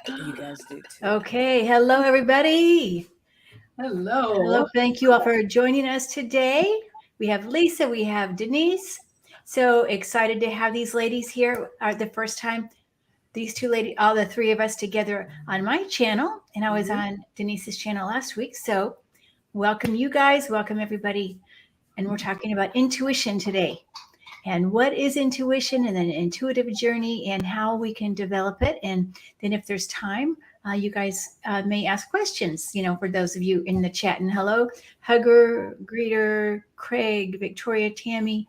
You guys do too. Okay, hello everybody. Hello, Hello. thank you all for joining us today. We have Lisa, we have Denise. So excited to have these ladies here. The first time these two ladies, all the three of us together on my channel, and I was on Denise's channel last week. So welcome you guys, welcome everybody. And we're talking about intuition today. And what is intuition, and then an intuitive journey, and how we can develop it. And then if there's time, you guys may ask questions, for those of you in the chat. And hello, Hugger, Greeter, Craig, Victoria, Tammy.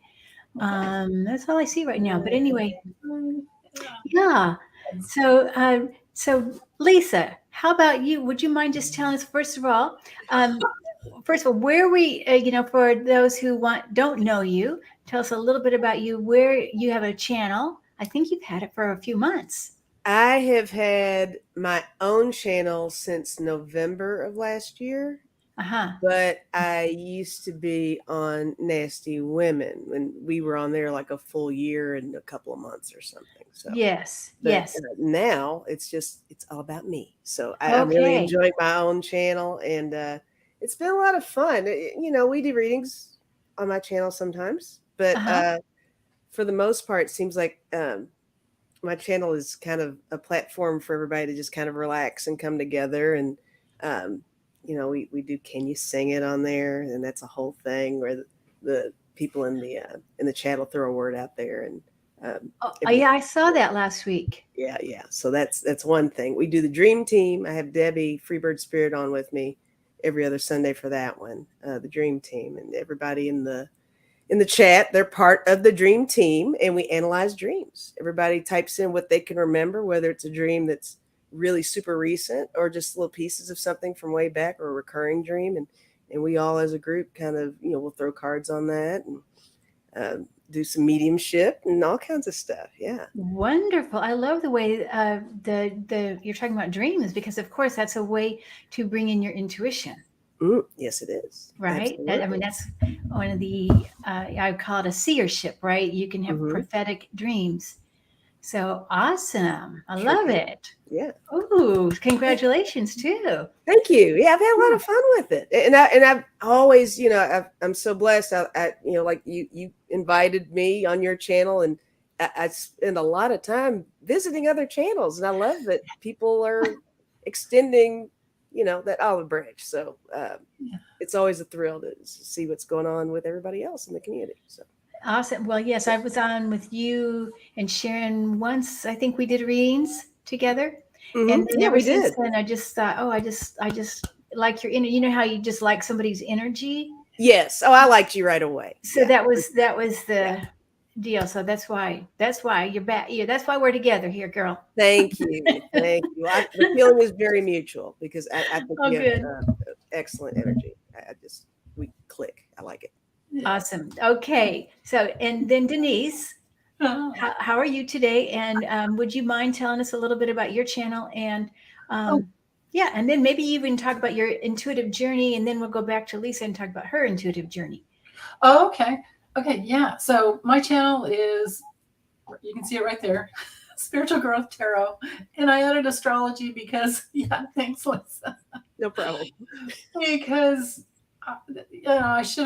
That's all I see right now. But anyway, yeah. So Lisa, how about you? Would you mind just telling us first of all, where we, for those who don't know you, tell us a little bit about you. Where you have a channel. I think you've had it for a few months. I have had my own channel since November of last year, but I used to be on Nasty Women when we were on there like a full year and a couple of months or something. So Yes, but yes. now it's all about me. So I'm really Okay. enjoying my own channel, and it's been a lot of fun. We do readings on my channel sometimes, but for the most part, it seems like my channel is kind of a platform for everybody to just kind of relax and come together. And we do Can You Sing It on there, and that's a whole thing where the people in the chat will throw a word out there, and Yeah, I saw that last week. yeah. So that's one thing. We do the Dream Team. I have Debbie Freebird Spirit on with me every other Sunday for that one, the Dream Team, and everybody in the chat, they're part of the Dream Team, and we analyze dreams. Everybody types in what they can remember, whether it's a dream that's really super recent or just little pieces of something from way back or a recurring dream, and we all as a group kind of we'll throw cards on that and do some mediumship and all kinds of stuff. Yeah. Wonderful. I love the way the you're talking about dreams, because of course that's a way to bring in your intuition. Yes, it is. Right. Absolutely. That's one of the I call it a seership, right? You can have prophetic dreams. So awesome. I love it. Yeah. Ooh, congratulations too. Thank you. Yeah, I've had a lot of fun with it, and I've always, I'm so blessed. Like you invited me on your channel, and I spend a lot of time visiting other channels, and I love that people are extending, that olive branch. So it's always a thrill to see what's going on with everybody else in the community. So. Awesome. Well, yes, I was on with you and Sharon once. I think we did readings together. And then Yeah, ever we since did. then, I just thought, I just like your you know how you just like somebody's energy. Yes. Oh, I liked you right away. So Yeah. that was the deal. So that's why you're back. Yeah, that's why we're together here, girl. Thank you. Thank you. The feeling is very mutual because I think Oh, you have good. excellent energy. We click. I like it. Awesome. Okay. So, and then Denise, how are you today? And would you mind telling us a little bit about your channel? And yeah, and then maybe even talk about your intuitive journey, and then we'll go back to Lisa and talk about her intuitive journey. Oh, okay. Okay. Yeah. So my channel is, you can see it right there, Spiritual Growth Tarot. And I added astrology because, yeah, thanks, Lisa. No problem. Because I should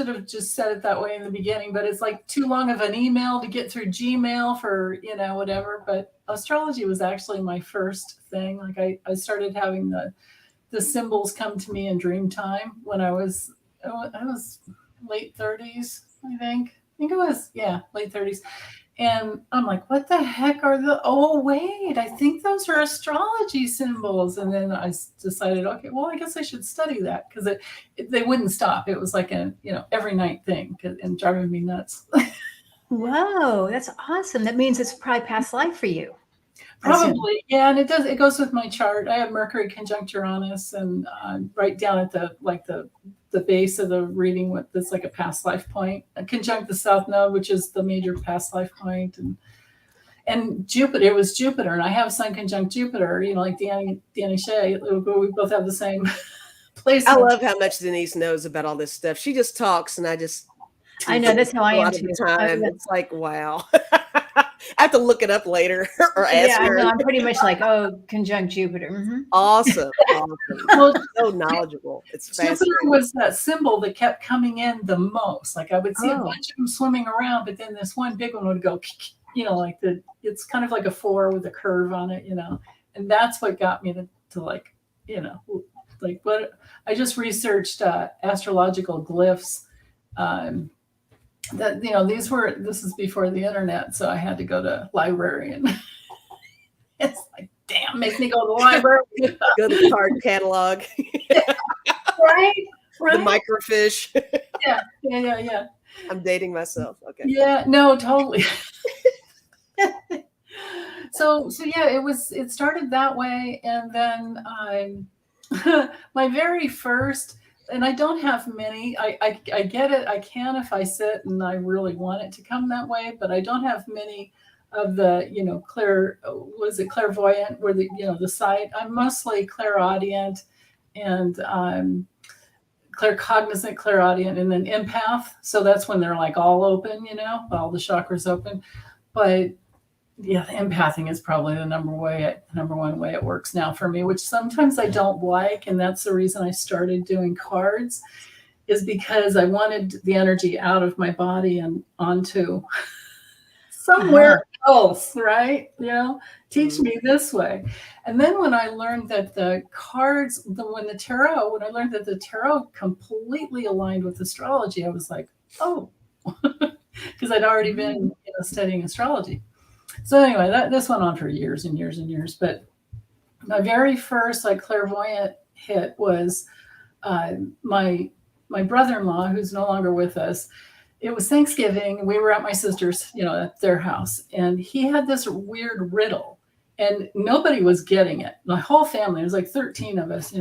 have just said it that way in the beginning, but it's like too long of an email to get through Gmail for whatever. But astrology was actually my first thing. Like I started having the symbols come to me in dream time when I was late 30s, I think. I think it was late 30s. And I'm like, what the heck are oh, wait, I think those are astrology symbols. And then I decided, okay, well, I guess I should study that because they wouldn't stop. It was like a, every night thing and driving me nuts. Whoa, that's awesome. That means it's probably past life for you. Probably. Yeah. And it goes with my chart. I have Mercury conjunct Uranus and right down at the base of the reading with this like a past life point, conjunct the South Node, which is the major past life point, and Jupiter. It was Jupiter, and I have Sun conjunct Jupiter. Like Danny Shea, we both have the same placement. I love how much Denise knows about all this stuff. She just talks, and I know that's how I am too. Time. It's like wow. I have to look it up later or ask Yeah, I her. know. I'm pretty much like, oh, conjunct Jupiter. Mm-hmm. Awesome. Well, So knowledgeable. It's Jupiter fascinating. was that symbol that kept coming in the most. Like I would see a Oh. bunch of them swimming around, but then this one big one would go, like it's kind of like a 4 with a curve on it, and that's what got me to like, like what I just researched astrological glyphs. That this is before the internet, so I had to go to library, and it's like, damn, makes me go to the library. Go to the card catalog. Right. The microfiche. Yeah. I'm dating myself. Okay. Yeah, no, totally. So yeah, it started that way, and then my very first, and I don't have many. I get it. I can if I sit and I really want it to come that way, but I don't have many of the Clairvoyant, where the site. I'm mostly clairaudient and claircognizant, clairaudient, and then empath. So that's when they're like all open, all the chakras open. But yeah, empathing is probably the number one way it works now for me, which sometimes I don't like. And that's the reason I started doing cards, is because I wanted the energy out of my body and onto somewhere else, right? Teach me this way. And then when I learned that the cards, when I learned that the tarot completely aligned with astrology, I was like, oh, because I'd already been studying astrology. So anyway, this went on for years and years and years. But my very first clairvoyant hit was my brother-in-law, who's no longer with us. It was Thanksgiving. We were at my sister's, at their house, and he had this weird riddle, and nobody was getting it. My whole family, it was like 13 of us,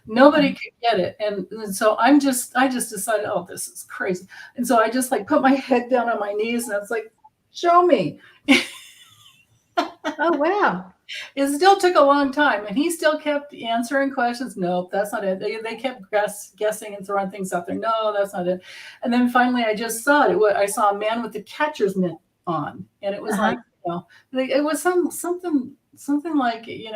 nobody could get it. And so I just decided, oh, this is crazy. And so I just put my head down on my knees, and I was like, show me. Oh, wow. It still took a long time, and he still kept answering questions. Nope, that's not it. They kept guessing and throwing things out there. No, that's not it. And then finally, I just saw it. I saw a man with the catcher's mitt on, and it was it was something like he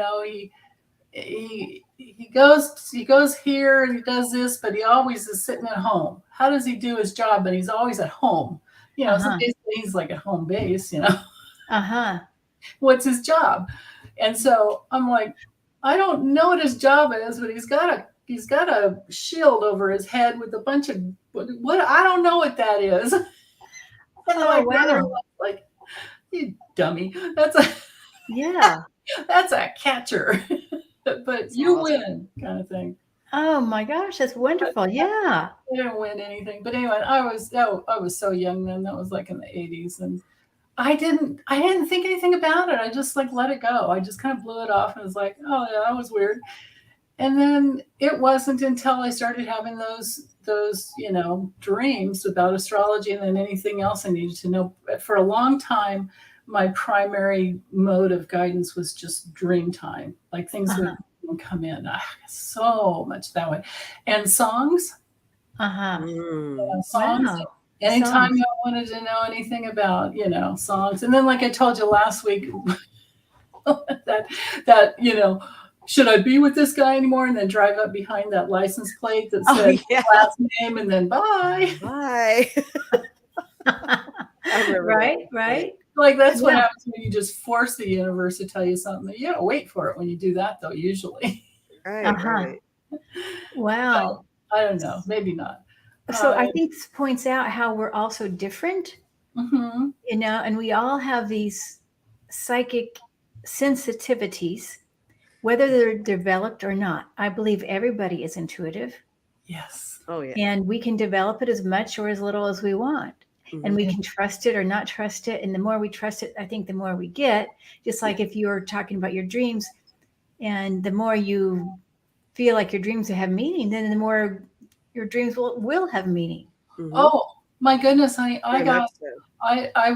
goes here and he does this, but he always is sitting at home. How does he do his job? But he's always at home. So basically he's like at home base. What's his job? And so I'm like, I don't know what his job is, but he's got a shield over his head with a bunch of what I don't know what that is. And my brother was like, you dummy. That's a catcher. But that's you awesome. Win, kind of thing. Oh my gosh, that's wonderful. Yeah. I didn't win anything. But anyway, I was so young then. That was like in the 80s, and I didn't think anything about it. I just let it go. I just kind of blew it off and was like, oh yeah, that was weird. And then it wasn't until I started having those dreams about astrology and then anything else I needed to know. For a long time, my primary mode of guidance was just dream time. Like things would come in so much that way. And songs. Songs. Wow. Anytime I wanted to know anything about, songs. And then, like I told you last week, that should I be with this guy anymore? And then drive up behind that license plate that said last name and then bye. Bye. Right. Like that's what happens when you just force the universe to tell you something. You gotta wait for it when you do that, though, usually. Right. Wow. I don't know. Maybe not. So I think this points out how we're also different, and we all have these psychic sensitivities, whether they're developed or not. I believe everybody is intuitive. Yes. Oh, yeah. And we can develop it as much or as little as we want. And we can trust it or not trust it. And the more we trust it, I think the more we get. Just like if you're talking about your dreams, and the more you feel like your dreams have meaning, then the more your dreams will have meaning. Oh my goodness, honey! I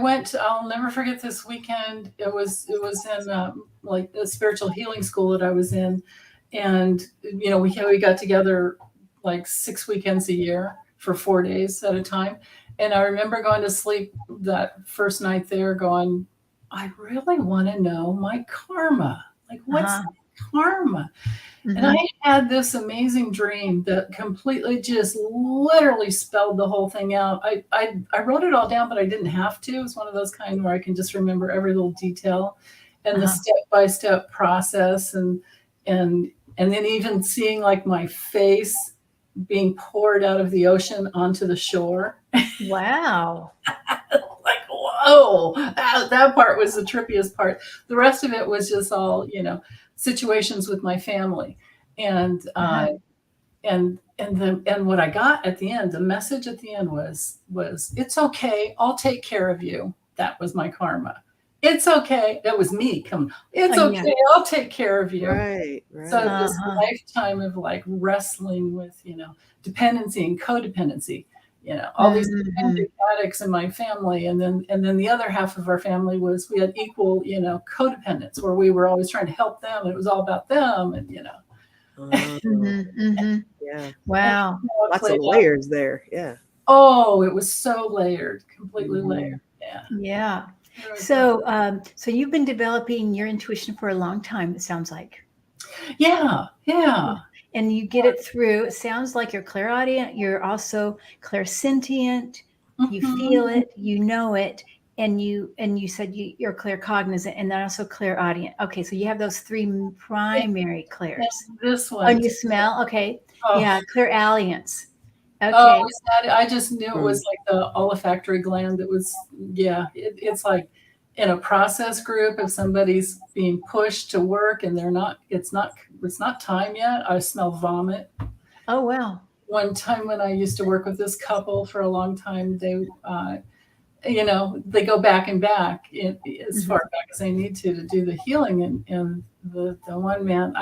went. I'll never forget this weekend. It was in like a spiritual healing school that I was in, and we got together like 6 weekends a year for 4 days at a time. And I remember going to sleep that first night there, going, I really want to know my karma. Like, what's Uh-huh. my karma? And I had this amazing dream that completely just literally spelled the whole thing out. I wrote it all down, but I didn't have to. It was one of those kind where I can just remember every little detail and the Uh-huh. step-by-step process and then even seeing like my face being poured out of the ocean onto the shore. Wow. Like, whoa, that part was the trippiest part. The rest of it was just all, situations with my family. And Uh-huh. and what I got at the end, the message at the end was it's okay, I'll take care of you. That was my karma. It's okay. That was me coming. It's Yeah. okay, I'll take care of you. Right, So right. this Uh-huh. lifetime of like wrestling with, dependency and codependency, all these dependent addicts in my family. And then the other half of our family was, we had equal, codependence where we were always trying to help them. And it was all about them. And, Oh, yeah. and Wow. it Lots of played out. layers there. Yeah. Oh, it was so layered, completely layered. Mhm. Yeah. Yeah. There we go. So you've been developing your intuition for a long time, it sounds like. Yeah. And you get it through. It sounds like you're clairaudient. You're also clairsentient. You feel Mhm. it. You know it. And you said you're claircognizant and then also clairaudient. Okay, so you have those three primary clairs. This Oh, one. and you smell. Okay, Oh, yeah, clairalience. oh, Okay, I just knew it was Mm. like the olfactory gland that was, it's like in a process group, if somebody's being pushed to work and it's not time yet, I smell vomit. oh wow. One time when I used to work with this couple for a long time, they go back and back as far back as they need to do the healing. And the one man,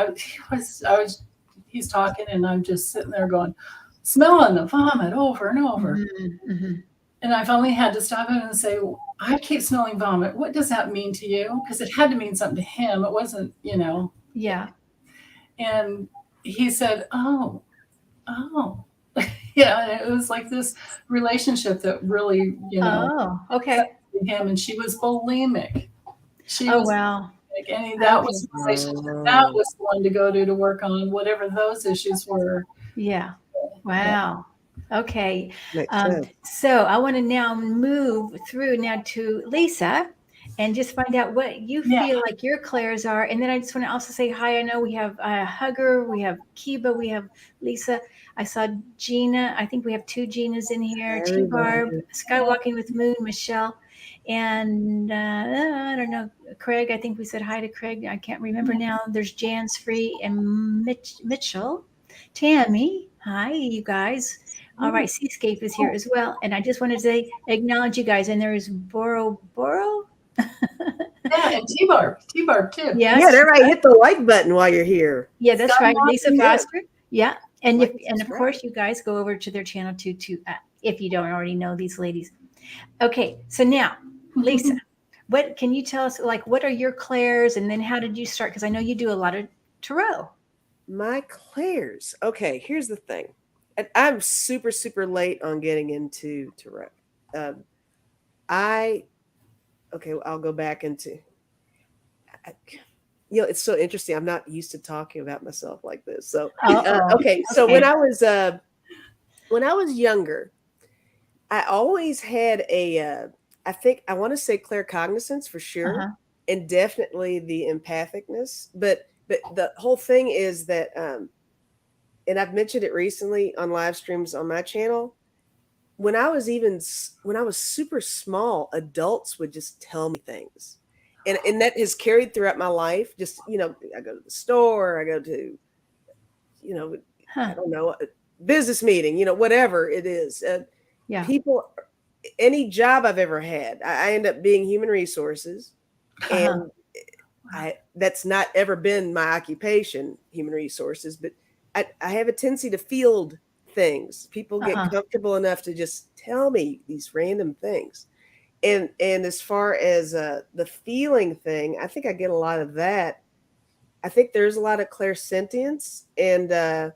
he's talking and I'm just sitting there going, smelling the vomit over and over. And I finally had to stop him and say, I keep smelling vomit. What does that mean to you? Because it had to mean something to him. It wasn't, Yeah. And he said, oh. And it was like this relationship that really, Oh, okay. him, and she was bulimic. She Oh was wow. like, and that Okay. was the relationship. That was the one to go to work on whatever those issues were. Yeah. Wow. Okay. Makes sense. So I want to now move through now to Lisa and just find out what you Yeah. feel like your clairs are. And then I just want to also say hi. I know we have Hugger, we have Kiba, we have Lisa. I saw Gina. I think we have two Ginas in here. T-Barb, Everybody. Skywalking with Moon, Michelle. And I don't know, Craig. I think we said hi to Craig. I can't remember now. There's Jan's Free and Mitchell. Tammy, hi, you guys. All right, Seascape is here as well. And I just wanted to say, acknowledge you guys. And there is Boro. Yeah, and T-Barb too. Yes. Yeah, everybody hit the like button while you're here. Yeah, that's right. Lisa Yeah. Foster. Yeah. And Like if, and and of subscribe. course, you guys go over to their channel too, if you don't already know these ladies. Okay, so now, Lisa, what can you tell us? Like, what are your clairs, and then how did you start? Because I know you do a lot of tarot. My clairs. Okay, here's the thing. I'm super, super late on getting into tarot. I'll go back into. It's so interesting. I'm not used to talking about myself like this. So, okay. So when I was younger, I always had I think I want to say claircognizance for sure, and definitely the empathicness. But the whole thing is that, and I've mentioned it recently on live streams on my channel. When I was super small, adults would just tell me things. And that has carried throughout my life. Just, I go to the store, I go to, I don't know, a business meeting, whatever it is. Yeah. People, any job I've ever had, I end up being human resources. And that's not ever been my occupation, human resources, but I have a tendency to field things. People get comfortable enough to just tell me these random things. And as far as the feeling thing, I think I get a lot of that. I think there's a lot of clairsentience and I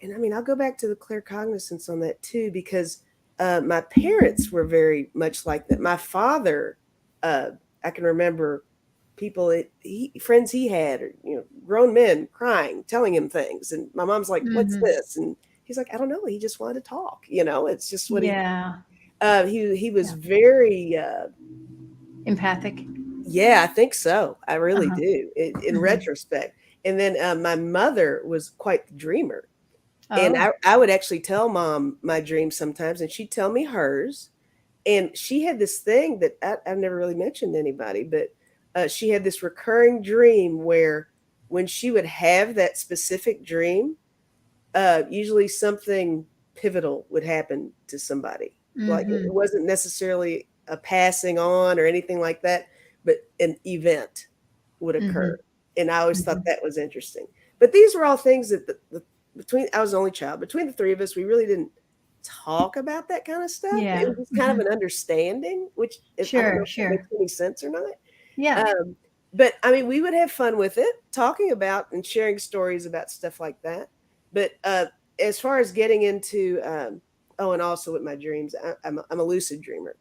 mean, I'll go back to the claircognizance on that too, because my parents were very much like that. My father I can remember people, friends he had, or, grown men crying, telling him things. And my mom's like, what's Mhm. this? And he's like, I don't know. He just wanted to talk. It's just what Yeah. he was Yeah. very, Empathic. yeah, I think so. I really Uh-huh. do in Mhm. retrospect. And then my mother was quite the dreamer. And Oh. I would actually tell mom my dreams sometimes, and she'd tell me hers. And she had this thing that I've never really mentioned to anybody, but she had this recurring dream where when she would have that specific dream, usually something pivotal would happen to somebody. Like it Mhm. wasn't necessarily a passing on or anything like that, but an event would occur. Mhm. And I always thought Mhm. that was interesting. But these were all things that between I was the only child. Between the three of us, we really didn't talk about that kind of stuff. It Yeah. was just kind of Mhm. an understanding, which I don't know Sure, if that makes sure. any sense or not. Yeah. Um, but I mean, we would have fun with it, talking about and sharing stories about stuff like that. But as far as getting into, oh, and also with my dreams, I'm a lucid dreamer,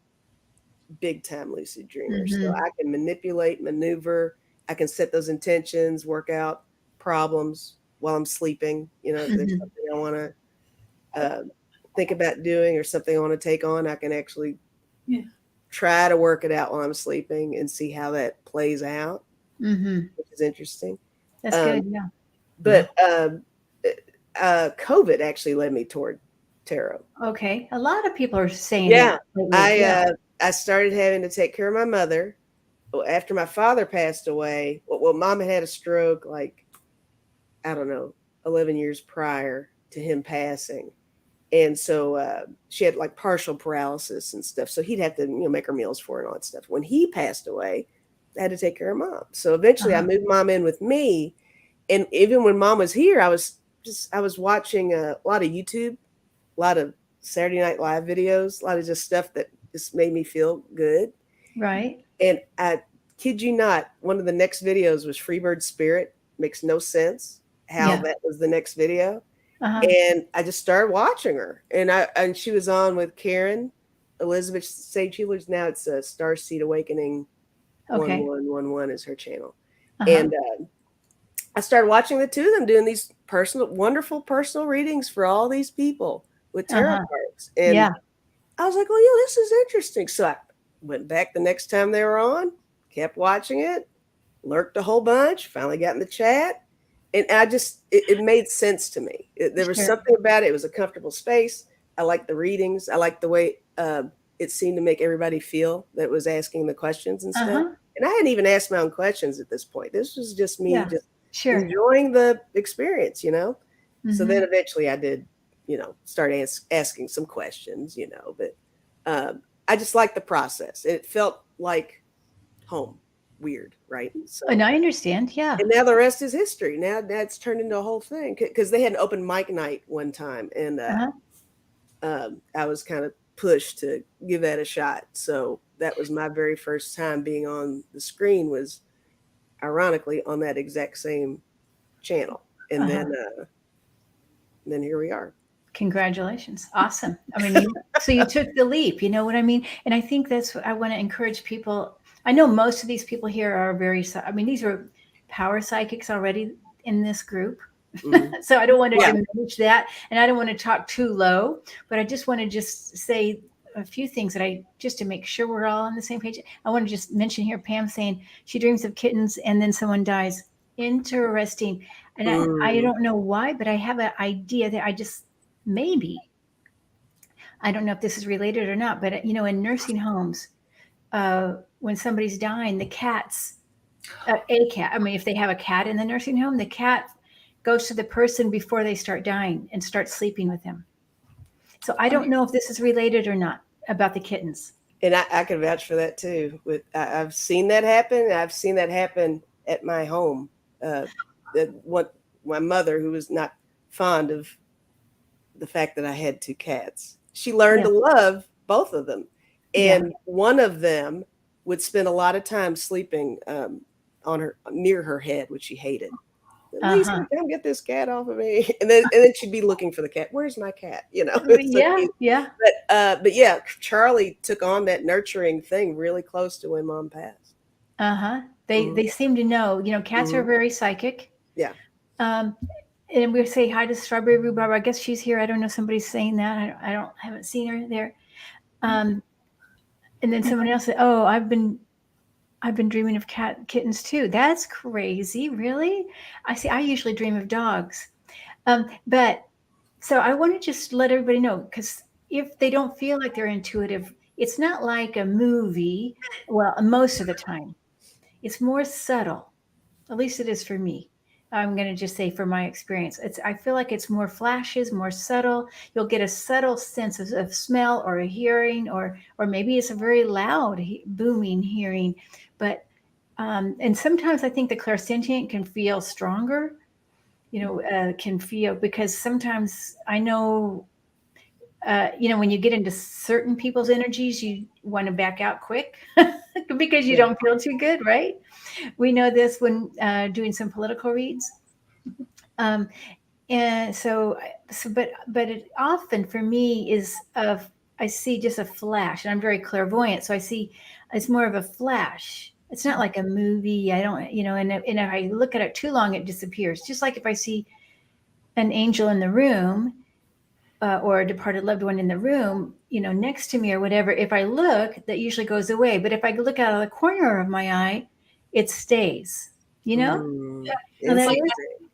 big time lucid dreamer. So Mhm. I can manipulate, maneuver, I can set those intentions, work out problems while I'm sleeping. If there's Mhm. something I want to think about doing or something I want to take on, I can actually Yeah. try to work it out while I'm sleeping and see how that plays out, Mhm. which is interesting. That's Um, good. Yeah. but COVID actually led me toward tarot. Okay. A lot of people are saying Yeah, that lately. I Yeah. I started having to take care of my mother after my father passed away. Well, mom had a stroke, like, I don't know, 11 years prior to him passing. And so she had like partial paralysis and stuff. So he'd have to, make her meals for her and all that stuff. When he passed away, I had to take care of mom. So eventually I Uh-huh. moved mom in with me. And even when mom was here, I was watching a lot of YouTube, a lot of Saturday Night Live videos, a lot of just stuff that just made me feel good. Right. And I kid you not, one of the next videos was Freebird Spirit. Makes no sense how Yeah. that was the next video. Uh-huh. And I just started watching her. And she was on with Karen Elizabeth Sage Healers. Now it's a Starseed Awakening Okay. 1111 is her channel. Uh-huh. And I started watching the two of them doing these wonderful personal readings for all these people with tarot Uh-huh. cards. And Yeah. I was like, well, yeah, this is interesting. So I went back the next time they were on, kept watching it, lurked a whole bunch, finally got in the chat. And it made sense to me. There was Sure. something about it. It was a comfortable space. I liked the readings. I liked the way it seemed to make everybody feel that was asking the questions and stuff. Uh-huh. And I hadn't even asked my own questions at this point. This was just me Yeah. just Sure. enjoying the experience. So then Mhm. eventually I did, start asking some questions, but I just liked the process. It felt like home. Weird, right? And So, I understand. Yeah. and now the rest is history. Now that's turned into a whole thing because they had an open mic night one time, and Uh-huh. I was kind of pushed to give that a shot. So that was my very first time being on the screen. Was ironically on that exact same channel, and Uh-huh. then here we are. Congratulations. Awesome. I mean, so you took the leap, you know what I mean? And I think that's what I want to encourage people. I know most of these people here are I mean, these are power psychics already in this group. Mhm. So I don't want to Yeah. diminish that. And I don't want to talk too low, but I just want to just say a few things just to make sure we're all on the same page. I want to just mention here, Pam saying she dreams of kittens and then someone dies. Interesting. And I Mm. don't know why, but I have an idea that maybe, I don't know if this is related or not, but in nursing homes, when somebody's dying, the cats, a cat, I mean, if they have a cat in the nursing home, the cat goes to the person before they start dying and starts sleeping with them. So I don't know if this is related or not about the kittens. And I can vouch for that too. I've seen that happen. I've seen that happen at my home. What my mother, who was not fond of the fact that I had two cats, she learned Yeah. to love both of them, Yeah. and one of them would spend a lot of time sleeping on her near her head, which she hated. Lisa, Uh-huh. come get this cat off of me. And then she'd be looking for the cat. Where's my cat? It's so Yeah, cute. yeah. But yeah, Charlie took on that nurturing thing really close to when Mom passed. Uh-huh. Mhm. They seem to know. Cats are Mhm. very psychic. Yeah. Um, and we say hi to Strawberry Rhubarb. I guess she's here. I don't know. Somebody's saying that. I haven't seen her there. And then someone else said, "Oh, I've been dreaming of kittens too." That's crazy. Really? I see. I usually dream of dogs. But so I want to just let everybody know, because if they don't feel like they're intuitive, it's not like a movie. Well, most of the time, it's more subtle. At least it is for me. I'm going to just say from my experience, I feel like it's more flashes, more subtle. You'll get a subtle sense of smell or a hearing, or maybe it's a very loud booming hearing. But and sometimes I think the clairsentient can feel stronger. Can feel, because sometimes I know, when you get into certain people's energies, you want to back out quick because you Yeah. don't feel too good, right? We know this when doing some political reads. And but it often for me is I see just a flash, and I'm very clairvoyant, so I see it's more of a flash. It's not like a movie. I don't, and if I look at it too long, it disappears. Just like if I see an angel in the room, or a departed loved one in the room, next to me or whatever, if I look, that usually goes away. But if I look out of the corner of my eye, it stays. Mm. So that Interesting.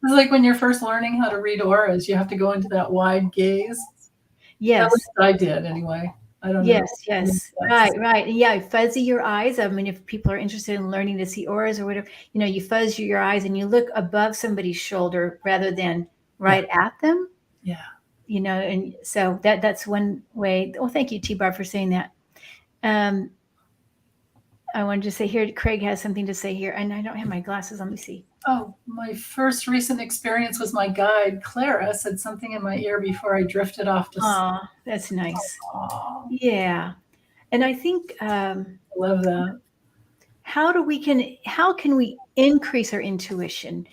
It's like when you're first learning how to read auras, you have to go into that wide gaze. yes. At least I did anyway. I don't know. Yes. That's- Right. Yeah, fuzzy your eyes. I mean, if people are interested in learning to see auras or whatever, you fuzz your eyes and you look above somebody's shoulder rather than right at them. Yeah. And so that's one way. Oh, thank you, T-Bar, for saying that. I wanted to say here, Craig has something to say here, and I don't have my glasses. Let me see. Oh, my first recent experience was my guide, Clara, said something in my ear before I drifted off to sleep. Oh, that's nice. Oh, Yeah. And I think, I love that. how can we increase our intuition?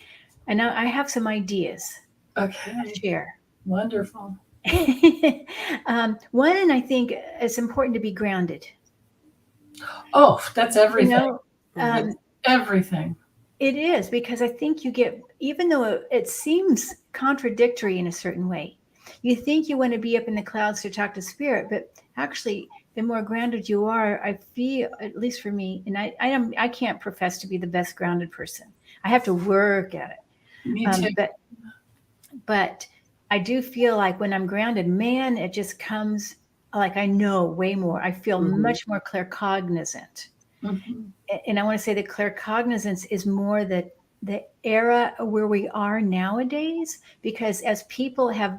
And I have some ideas to Okay. share. Wonderful. One, and I think it's important to be grounded. Oh, that's everything. It's Everything. It is, because I think you get, even though it seems contradictory in a certain way, you think you want to be up in the clouds to talk to spirit, but actually, the more grounded you are, I feel, at least for me, and I can't profess to be the best grounded person. I have to work at it. Me too. But I do feel like when I'm grounded, man, it just comes like I know way more. I feel much more claircognizant. And I want to say that claircognizance is more the era where we are nowadays, because as people have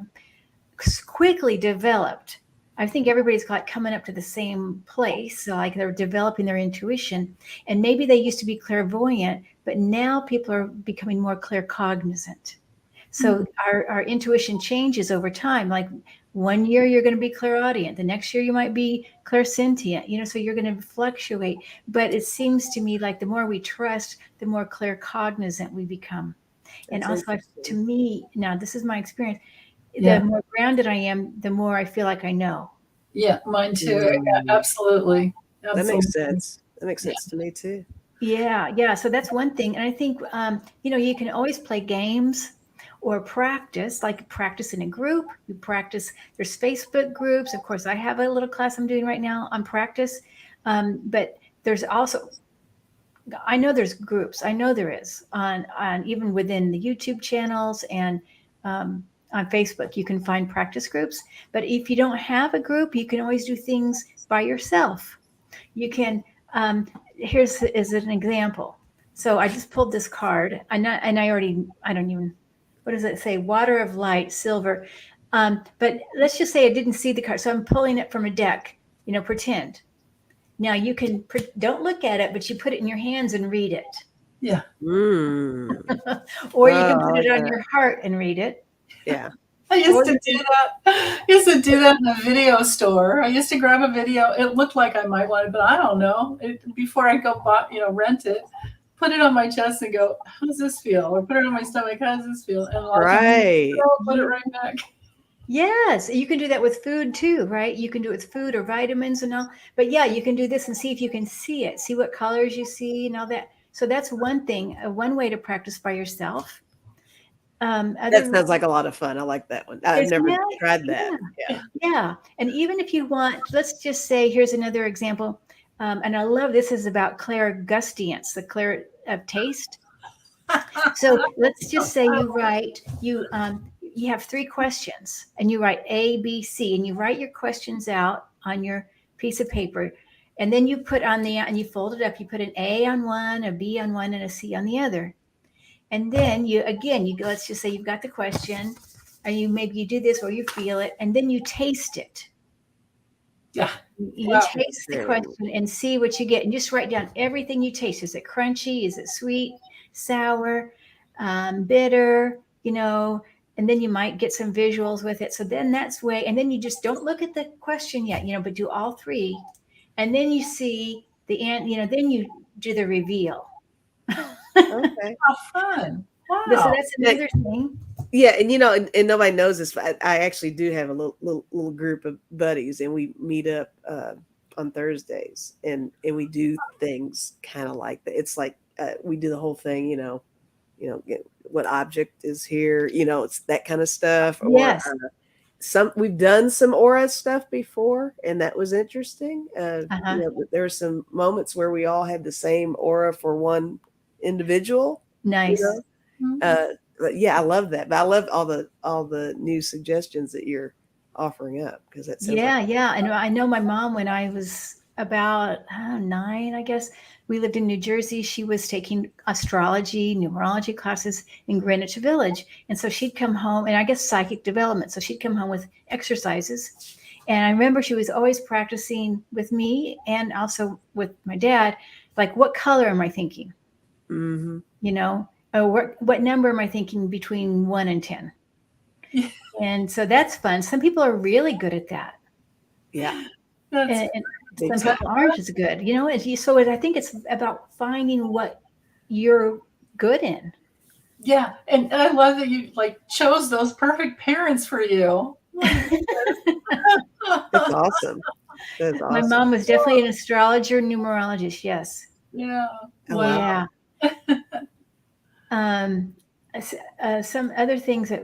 quickly developed, I think everybody's coming up to the same place. So like they're developing their intuition, and maybe they used to be clairvoyant, but now people are becoming more claircognizant. So our intuition changes over time. Like one year you're going to be clairaudient, the next year you might be clairsentient, so you're going to fluctuate. But it seems to me like the more we trust, the more claircognizant we become. And also, to me, now this is my experience, the more grounded I am, the more I feel like I know. Yeah, mine too. Yeah, absolutely. That makes sense. That makes sense to me too. Yeah. So that's one thing. And I think, you can always play games or practice in a group. You practice, there's Facebook groups. Of course, I have a little class I'm doing right now on practice. But there's also, I know there's groups. I know there is on even within the YouTube channels, and on Facebook, you can find practice groups. But if you don't have a group, you can always do things by yourself. You can, here's is an example. So I just pulled this card, I don't even, what does it say? Water of light, silver. But let's just say I didn't see the card. So I'm pulling it from a deck, pretend. Now you can, don't look at it, but you put it in your hands and read it. Yeah. Or you can put it on your heart and read it. Yeah. I used to do that in a video store. I used to grab a video. It looked like I might want it, but I don't know. Before I go rent it, put it on my chest and go, how does this feel? Or put it on my stomach, how does this feel? And a lot of times, Right. I'll put it right back. Yes, you can do that with food too, right? You can do it with food or vitamins and all. But yeah, you can do this and see if you can see it, see what colors you see and all that. So that's one thing, one way to practice by yourself. That sounds like a lot of fun. I like that one. I've never tried that. Yeah. Yeah. And even if you want, let's just say, here's another example. And I love this is about clairgustance, the clair of taste. So let's just say you write, you have 3 questions and you write A, B, C, and you write your questions out on your piece of paper. And then you put on and you fold it up, you put an A on one, a B on one, and a C on the other. And then you go, let's just say you've got the question, and maybe you do this or you feel it, and then you taste it. Yeah. You taste the question and see what you get, and just write down everything you taste. Is it crunchy? Is it sweet, sour, bitter? And then you might get some visuals with it. So then that's and then you just don't look at the question yet, but do all 3, and then you see the end. Then you do the reveal. Okay. How fun. Wow. So that's another thing. Yeah, and and nobody knows this, but I actually do have a little group of buddies, and we meet up on Thursdays, and we do things kind of like that. It's like we do the whole thing, what object is here, it's that kind of stuff. Yes. We've done some aura stuff before, and that was interesting. There were some moments where we all had the same aura for one individual. Nice. But yeah, I love that. But I love all the new suggestions that you're offering up, because that sounds yeah. And I know my mom, when I was about 9, I guess, we lived in New Jersey. She was taking astrology, numerology classes in Greenwich Village. And so she'd come home, and I guess psychic development. So she'd come home with exercises. And I remember she was always practicing with me and also with my dad, like, what color am I thinking? Mm-hmm. What number am I thinking between 1 and 10? And so that's fun. Some people are really good at that. Yeah. And some people aren't as good. I think it's about finding what you're good in. Yeah. And I love that you chose those perfect parents for you. That's awesome. That's awesome. My mom was definitely an astrologer, numerologist. Yes. Yeah. Wow. Some other things that,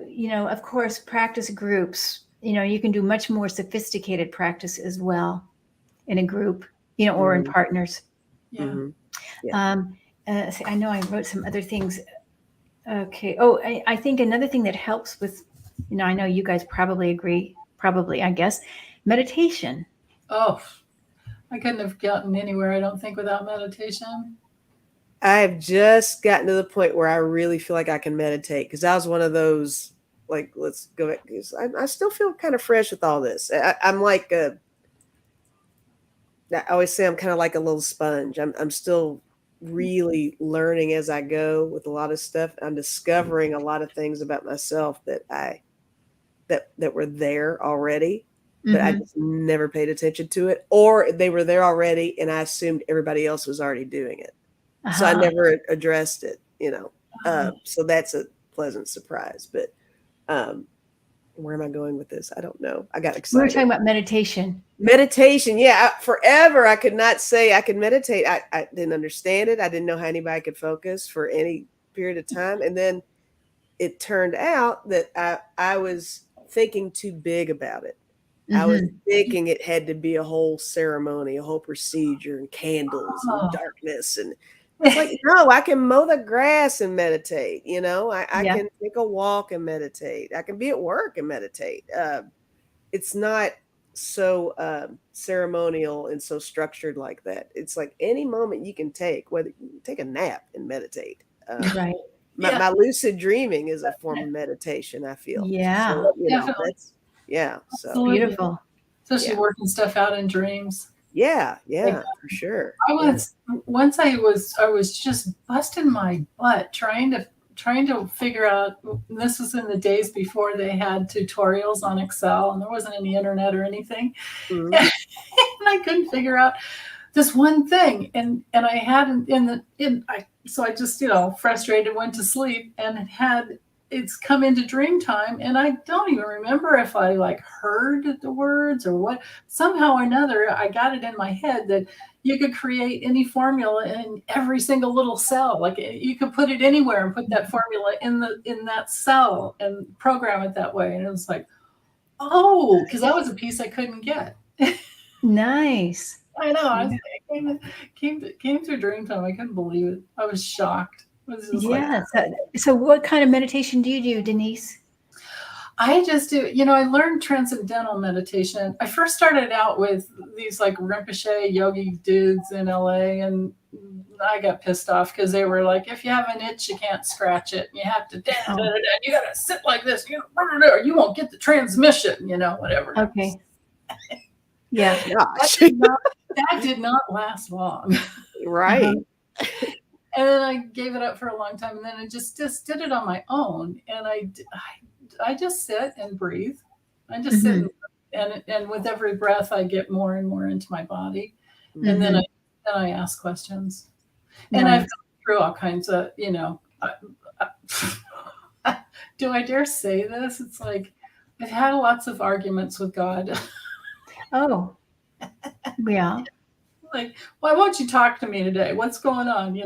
of course, practice groups, you can do much more sophisticated practice as well in a group, or in partners. Yeah. Mm-hmm. Yeah. I know I wrote some other things. Okay. Oh, I think another thing that helps with, I know you guys probably agree, I guess, meditation. Oh, I couldn't have gotten anywhere, I don't think, without meditation. I've just gotten to the point where I really feel like I can meditate, because I was one of those, let's go back. I still feel kind of fresh with all this. I'm like I always say I'm kind of like a little sponge. I'm still really learning as I go with a lot of stuff. I'm discovering a lot of things about myself that that were there already, but I just never paid attention to it, or they were there already and I assumed everybody else was already doing it. So I never addressed it, so that's a pleasant surprise. But where am I going with this? I don't know. I got excited. We were talking about meditation. Meditation. Yeah. Forever, I could not say I could meditate. I didn't understand it. I didn't know how anybody could focus for any period of time. And then it turned out that I was thinking too big about it. I was thinking it had to be a whole ceremony, a whole procedure, and candles and darkness. And it's like, no, I can mow the grass and meditate. I can take a walk and meditate. I can be at work and meditate. It's not so ceremonial and so structured like that. It's like any moment you can take, whether you take a nap and meditate. Right. My lucid dreaming is a form of meditation, I feel. Yeah. So, Definitely. So beautiful. Especially working stuff out in dreams. Yeah, for sure. Once I was just busting my butt trying to figure out. This was in the days before they had tutorials on Excel, and there wasn't any internet or anything, and I couldn't figure out this one thing, and I had so I just, frustrated, went to sleep, and it's come into dream time, and I don't even remember if I like heard the words or what. Somehow or another, I got it in my head that you could create any formula in every single little cell. Like you could put it anywhere and put that formula in that cell and program it that way. And it was like, oh, because that was a piece I couldn't get. Nice. I know. Came through dream time. I couldn't believe it. I was shocked. It was just Yeah. So what kind of meditation do you do, Denise? I just do, I learned transcendental meditation. I first started out with these like Rinpoche yogi dudes in LA, and I got pissed off because they were like, if you have an itch, you can't scratch it. You have to, you got to sit like this. You won't get the transmission, whatever. Okay. Yeah. That did not last long. Right. And then I gave it up for a long time, and then I just did it on my own. And I just sit and breathe. I just sit and with every breath, I get more and more into my body, and then I ask questions. And I've gone through all kinds of, do I dare say this? It's like I've had lots of arguments with God. Oh, yeah. Like, why won't you talk to me today? What's going on?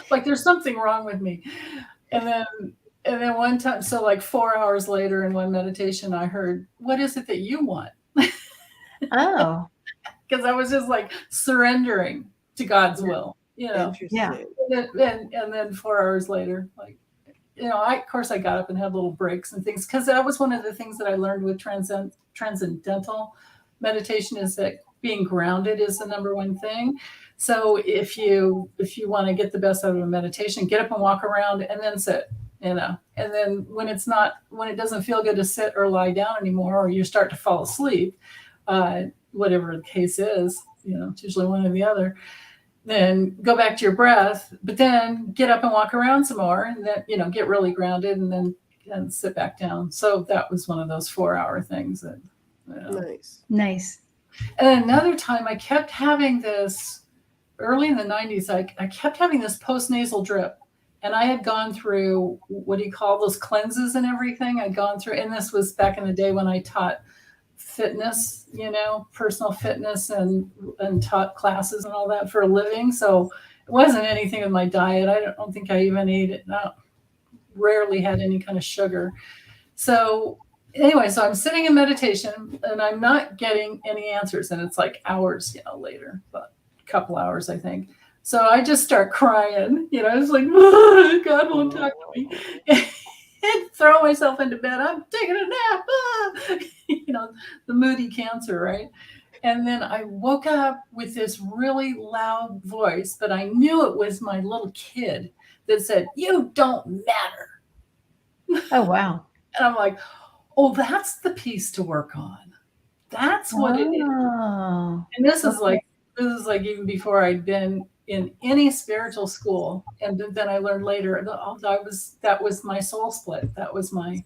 Like there's something wrong with me. And then one time, so like 4 hours later in one meditation, I heard, what is it that you want? Oh. Because I was just like surrendering to God's will, Interesting. Yeah. And then 4 hours later, like, of course I got up and had little breaks and things, because that was one of the things that I learned with transcendental meditation, is that being grounded is the number one thing. So if you want to get the best out of a meditation, get up and walk around and then sit, and then when it doesn't feel good to sit or lie down anymore, or you start to fall asleep, whatever the case is, it's usually one or the other, then go back to your breath, but then get up and walk around some more, and then, get really grounded, and then sit back down. So that was one of those 4 hour things that, Nice. And another time I kept having this, early in the 90s, I kept having this post-nasal drip, and I had gone through, what do you call those cleanses and everything? I'd gone through, and this was back in the day when I taught fitness, personal fitness, and taught classes and all that for a living. So it wasn't anything with my diet. I don't think I even ate it. Rarely had any kind of sugar. So anyway, so I'm sitting in meditation and I'm not getting any answers. And it's like hours, later, but a couple hours, I think. So I just start crying, I was like, oh, God won't talk to me. And throw myself into bed. I'm taking a nap. The moody cancer, right? And then I woke up with this really loud voice, but I knew it was my little kid that said, "You don't matter." Oh, wow. And I'm like, oh, that's the piece to work on. That's what it is. And this is like even before I'd been in any spiritual school. And then I learned later that was my soul split. That was my,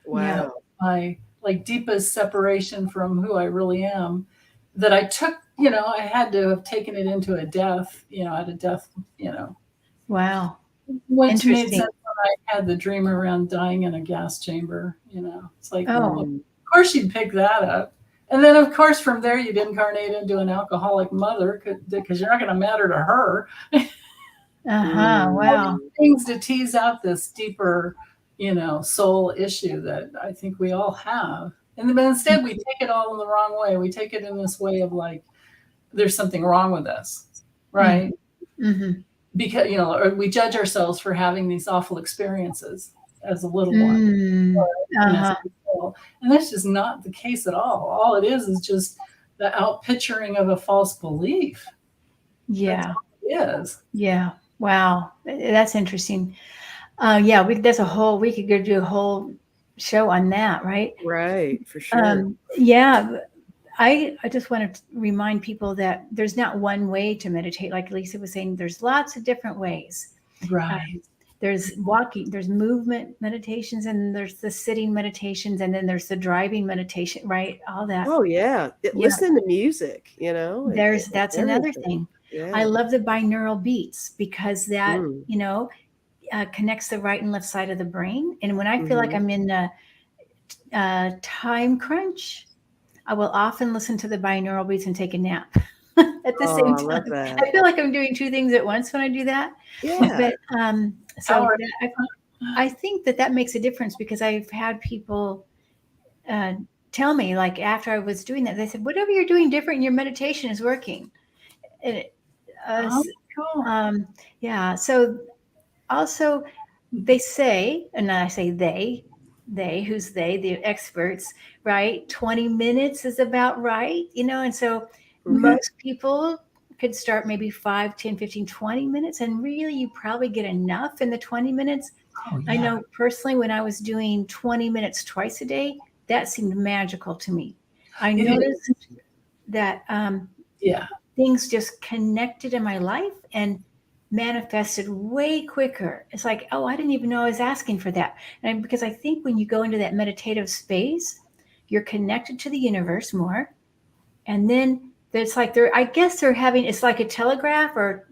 Wow. my like deepest separation from who I really am, that I took, I had to have taken it into a death, at a death, Wow. which made sense when I had the dream around dying in a gas chamber, it's like, well, of course you'd pick that up. And then, of course, from there, you'd incarnate into an alcoholic mother, because you're not going to matter to her. Wow. Things to tease out this deeper, soul issue that I think we all have. And but instead, we take it all in the wrong way. We take it in this way of like, there's something wrong with us, right? Mm-hmm. Because, or we judge ourselves for having these awful experiences as a little one. And that's just not the case at all. All it is just the outpicturing of a false belief. Yeah. That's all it is. Yeah. Wow. That's interesting. We could go do a whole show on that, right? Right, for sure. I just want to remind people that there's not one way to meditate. Like Lisa was saying, there's lots of different ways. Right. There's walking, there's movement meditations, and there's the sitting meditations, and then there's the driving meditation, right? All that. Oh yeah. Yeah. Listening to music, you know. That's another thing. Yeah. I love the binaural beats because that, Mm. you know, connects the right and left side of the brain. And when I feel like I'm in a time crunch, I will often listen to the binaural beats and take a nap at the same I love time. that. I feel like I'm doing two things at once when I do that. Yeah. But so I think that makes a difference because I've had people tell me, like after I was doing that, they said, whatever you're doing different in your meditation is working. And cool. yeah. So also they say, and I say they, who's they, the experts, right? 20 minutes is about right, you know? And so most people could start maybe 5, 10, 15, 20 minutes. And really, you probably get enough in the 20 minutes. Oh, yeah. I know personally, when I was doing 20 minutes twice a day, that seemed magical to me. I noticed that things just connected in my life and manifested way quicker. It's like, oh, I didn't even know I was asking for that. And because I think when you go into that meditative space, you're connected to the universe more. And then it's like I guess they're having, it's like a telegraph or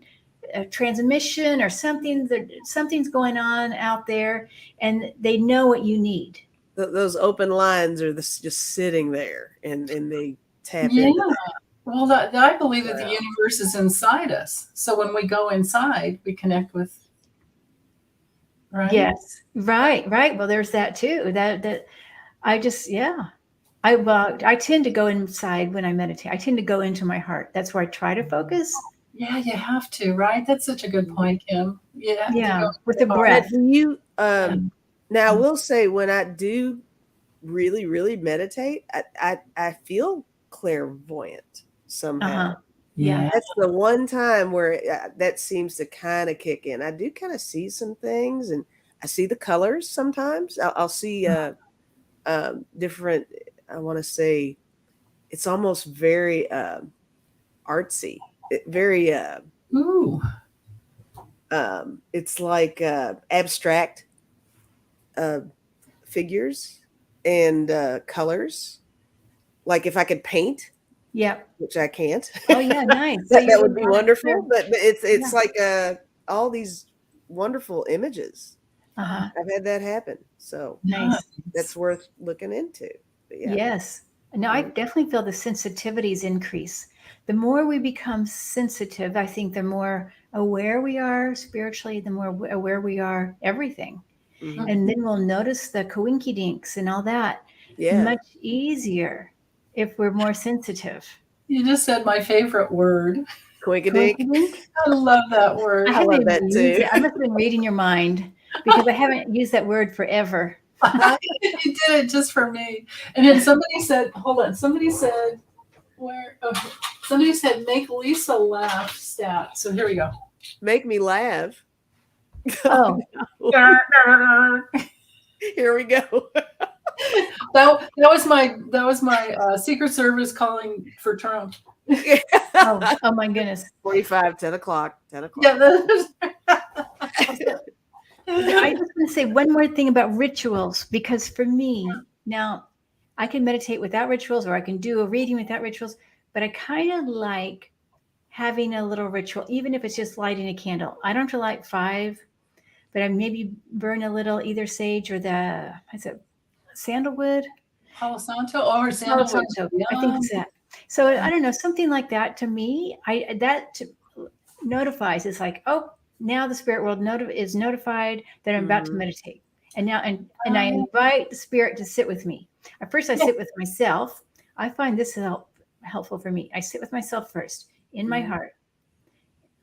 a transmission or something. Something's going on out there, and they know what you need. Those open lines are just sitting there, and they tap Yeah. into that. Well, I believe that the universe is inside us. So when we go inside, we connect with. Right. Yes. Right. Well, there's that too. That I just I tend to go inside when I meditate. I tend to go into my heart. That's where I try to focus. Yeah, you have to, right? That's such a good point, Kim. Yeah, with the breath. Do you now I will say when I do really, really meditate, I feel clairvoyant somehow. Yeah. That's the one time where that seems to kind of kick in. I do kind of see some things, and I see the colors sometimes. I'll see different, I want to say it's almost very artsy, very it's like abstract figures and colors. Like if I could paint, which I can't. Oh yeah, nice. that would be wonderful. But it's like all these wonderful images. I've had that happen, so nice. That's worth looking into. But yeah. Yes. No, I definitely feel the sensitivities increase. The more we become sensitive, I think the more aware we are spiritually, the more aware we are everything. And then we'll notice the coinkydinks and all that much easier if we're more sensitive. You just said my favorite word. Coinkydink. I love that word. I love that too. I must have been reading your mind because I haven't used that word forever. You did it just for me. And then somebody said, hold on. Somebody said, somebody said, make Lisa laugh stat. So here we go. Make me laugh. Oh. Here we go. That was my Secret Service calling for Trump. Oh my goodness. 45, 10 o'clock. Yeah. I just want to say one more thing about rituals, because for me, now I can meditate without rituals, or I can do a reading without rituals, but I kind of like having a little ritual, even if it's just lighting a candle. I don't have to light 5, but I maybe burn a little either sage or sandalwood. Palo Santo or sandalwood. I think it's that. So I don't know, something like that to me, that notifies. It's like, oh, now the spirit world is notified that I'm about to meditate. And now, and I invite the spirit to sit with me. At first I sit with myself. I find this helpful for me. I sit with myself first in my heart.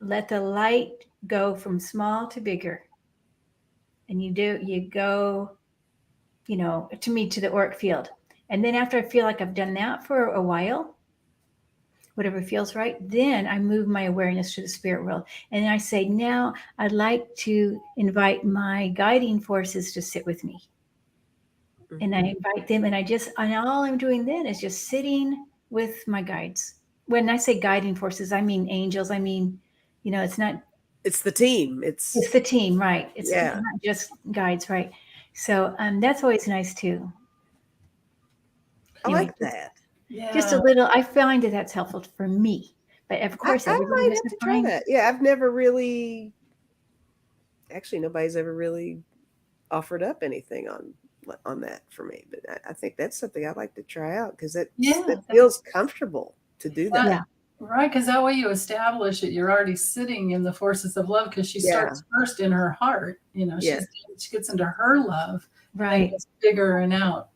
Let the light go from small to bigger. And you go, to me, to the auric field. And then after I feel like I've done that for a while, whatever feels right, then I move my awareness to the spirit world. And I say, now I'd like to invite my guiding forces to sit with me. And I invite them, and all I'm doing then is just sitting with my guides. When I say guiding forces, I mean angels. I mean, it's not it's the team. It's the team, right? It's Yeah. not just guides, right? So that's always nice too. I Anyway, like that. Yeah. just a little. I find that that's helpful for me, but of course, I everybody might has have to to try find. that. Yeah, I've never really. Actually, nobody's ever really offered up anything on that for me. But I think that's something I'd like to try out because it feels comfortable to do that. Yeah. Right, because that way you establish that you're already sitting in the forces of love, because she starts first in her heart. You know, she gets into her love, and it gets bigger and out.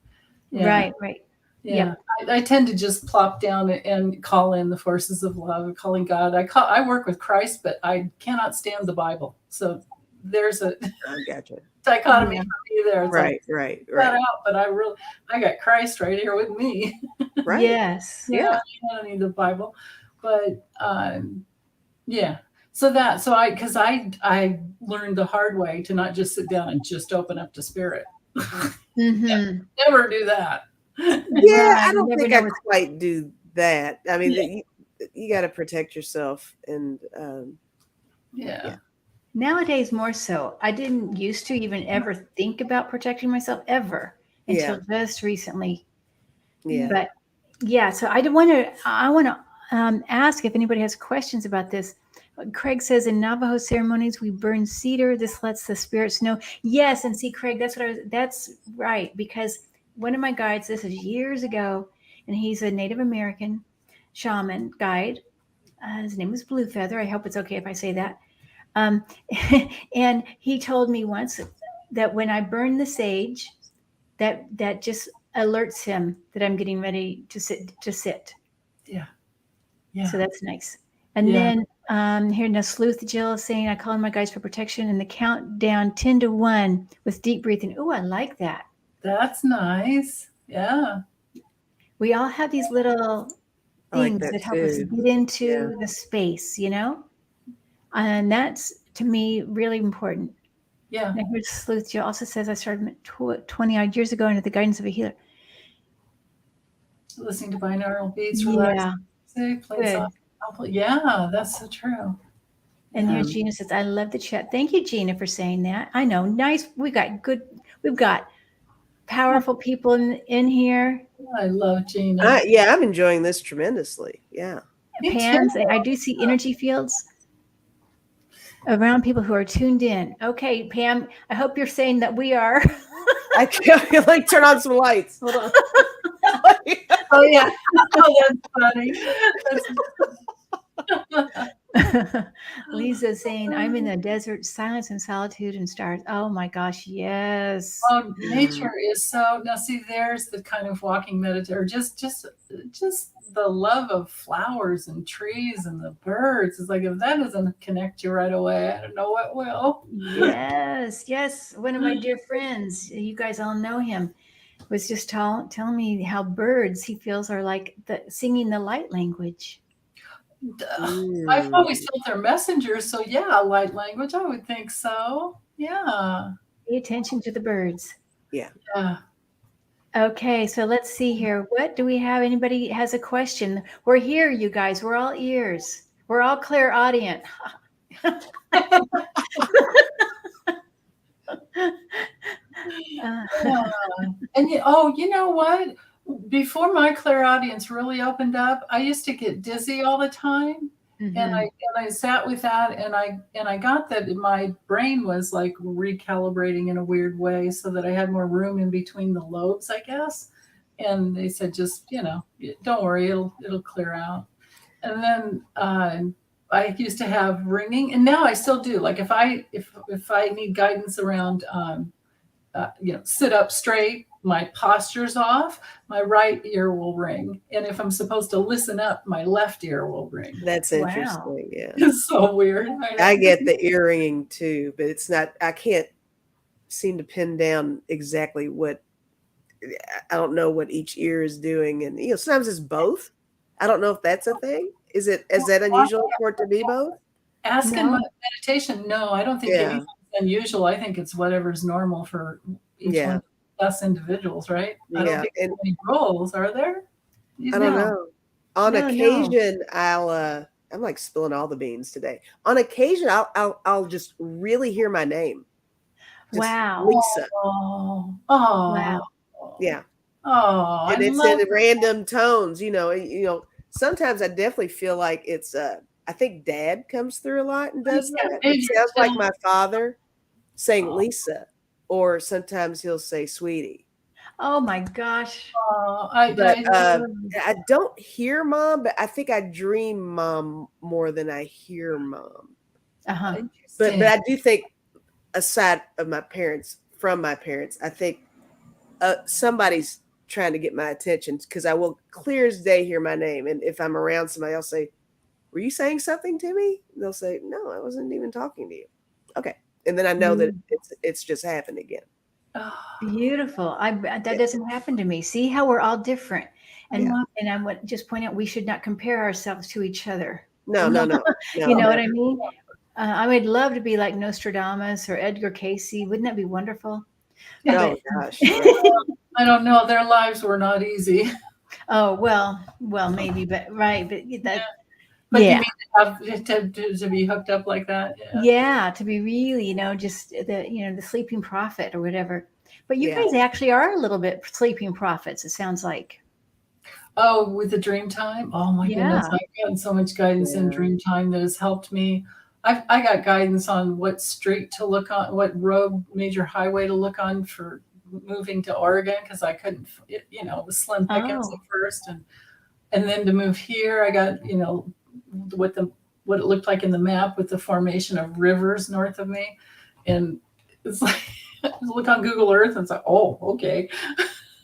Yeah. Right. Yeah, I tend to just plop down and call in the forces of love, calling God. I work with Christ, but I cannot stand the Bible. So there's a gotcha. dichotomy for me there. It's right. Out, but I got Christ right here with me. Right. Yes. Yeah. I don't need the Bible, but yeah. Because I learned the hard way to not just sit down and just open up to spirit. Never do that. Yeah, I don't think I quite do that. I mean, you got to protect yourself, and yeah. Nowadays, more so. I didn't used to even ever think about protecting myself ever until just recently. Yeah. But yeah, so I want to ask if anybody has questions about this. Craig says in Navajo ceremonies we burn cedar. This lets the spirits know. Yes, and see, Craig, that's right, because one of my guides, this is years ago, and he's a Native American shaman guide. His name is Blue Feather. I hope it's okay if I say that. And he told me once that when I burn the sage, that just alerts him that I'm getting ready to sit. Yeah. So that's nice. And then here now Sleuth Jill is saying, I call on my guides for protection and the countdown 10 to 1 with deep breathing. Oh, I like that. That's nice. Yeah. We all have these little things that help us get into the space, you know? And that's, to me, really important. Yeah. Now here's Sleuth Jill also says, I started 20 odd years ago under the guidance of a healer. Listening to binaural beats, relax. Good. Yeah, that's so true. And here Gina says, I love the chat. Thank you, Gina, for saying that. I know. Nice. We've got powerful people in here. I love Gina. I'm enjoying this tremendously. Yeah. Pans, I do see energy fields around people who are tuned in. Okay, Pam, I hope you're saying that we are. I feel like turn on some lights. Hold on. Oh, yeah. Oh, that's funny. Lisa saying, I'm in the desert, silence and solitude and stars. Oh my gosh, yes. Oh, nature is so. Now, see, there's the kind of walking meditation, or just the love of flowers and trees and the birds. It's like, if that doesn't connect you right away, I don't know what will. Yes. One of my dear friends, you guys all know him, was just telling me how birds he feels are like singing the light language. I've always felt they're messengers, so light language, I would think so. Yeah. Pay attention to the birds. Yeah. Okay, so let's see here. What do we have? Anybody has a question? We're here, you guys. We're all ears. We're all clairaudient. And you know what? Before my clairaudience really opened up, I used to get dizzy all the time. Mm-hmm. And I sat with that, and I got that my brain was like recalibrating in a weird way, so that I had more room in between the lobes, I guess. And they said, just don't worry, it'll clear out. And then I used to have ringing, and now I still do. Like if I need guidance around, sit up straight, my posture's off, my right ear will ring. And if I'm supposed to listen up, my left ear will ring. That's interesting. Wow. Yeah. It's so weird. I get the ear ringing too, but it's not, I can't seem to pin down exactly I don't know what each ear is doing. And, sometimes it's both. I don't know if that's a thing. Is that unusual for it to be both? Asking meditation, no, I don't think anything's unusual. I think it's whatever's normal for each one of us individuals, right? I don't think there's any rules, are there? I don't know. On occasion, I'll I'm like spilling all the beans today. On occasion, I'll just really hear my name. Just Wow. Lisa. Oh, Wow. Yeah. Oh, I And it's love in random tones, sometimes I definitely feel like it's I think Dad comes through a lot and does Yeah, that. It maybe sounds like too. my father saying Oh. Lisa, or sometimes he'll say sweetie. Oh my gosh. Oh, But love I don't hear mom, but I think I dream mom more than I hear mom. Uh-huh. But interesting. I do think, aside of from my parents, I think somebody's trying to get my attention, because I will clear as day hear my name. And if I'm around somebody, I'll say, were you saying something to me? And they'll say, no, I wasn't even talking to you. Okay. And then I know that it's just happened again. Oh, Beautiful. That Yeah. doesn't happen to me. See how we're all different. And Yeah. and I would just point out we should not compare ourselves to each other. No. You know what I mean? I would love to be like Nostradamus or Edgar Casey. Wouldn't that be wonderful? Oh gosh. Right. I don't know. Their lives were not easy. Oh, well, maybe, but right. But that, But you yeah. mean to be hooked up like that? Yeah. Yeah, to be really, just the sleeping prophet or whatever. But you Yeah. guys actually are a little bit sleeping prophets, it sounds like. Oh, with the dream time? Oh my goodness. Yeah. I've gotten so much guidance in Yeah. dream time that has helped me. I got guidance on what street to look on, what road, major highway to look on for moving to Oregon, because I couldn't, it was slim pickings Oh. at first, and then to move here, I got what it looked like in the map with the formation of rivers north of me, and it's like look on Google Earth and it's like, oh, okay.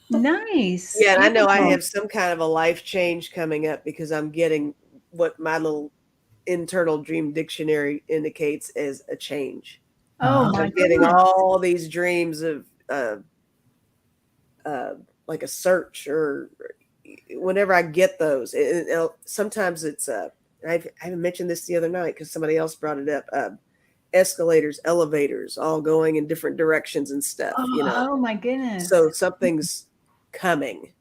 Nice. Yeah, and I know I Beautiful. have some kind of a life change coming up, because I'm getting what my little internal dream dictionary indicates as a change. Oh my I'm getting goodness. all these dreams of like a search, or whenever I get those. Sometimes it's I haven't mentioned this the other night because somebody else brought it up. Escalators, elevators, all going in different directions and stuff. Oh my goodness. So something's coming.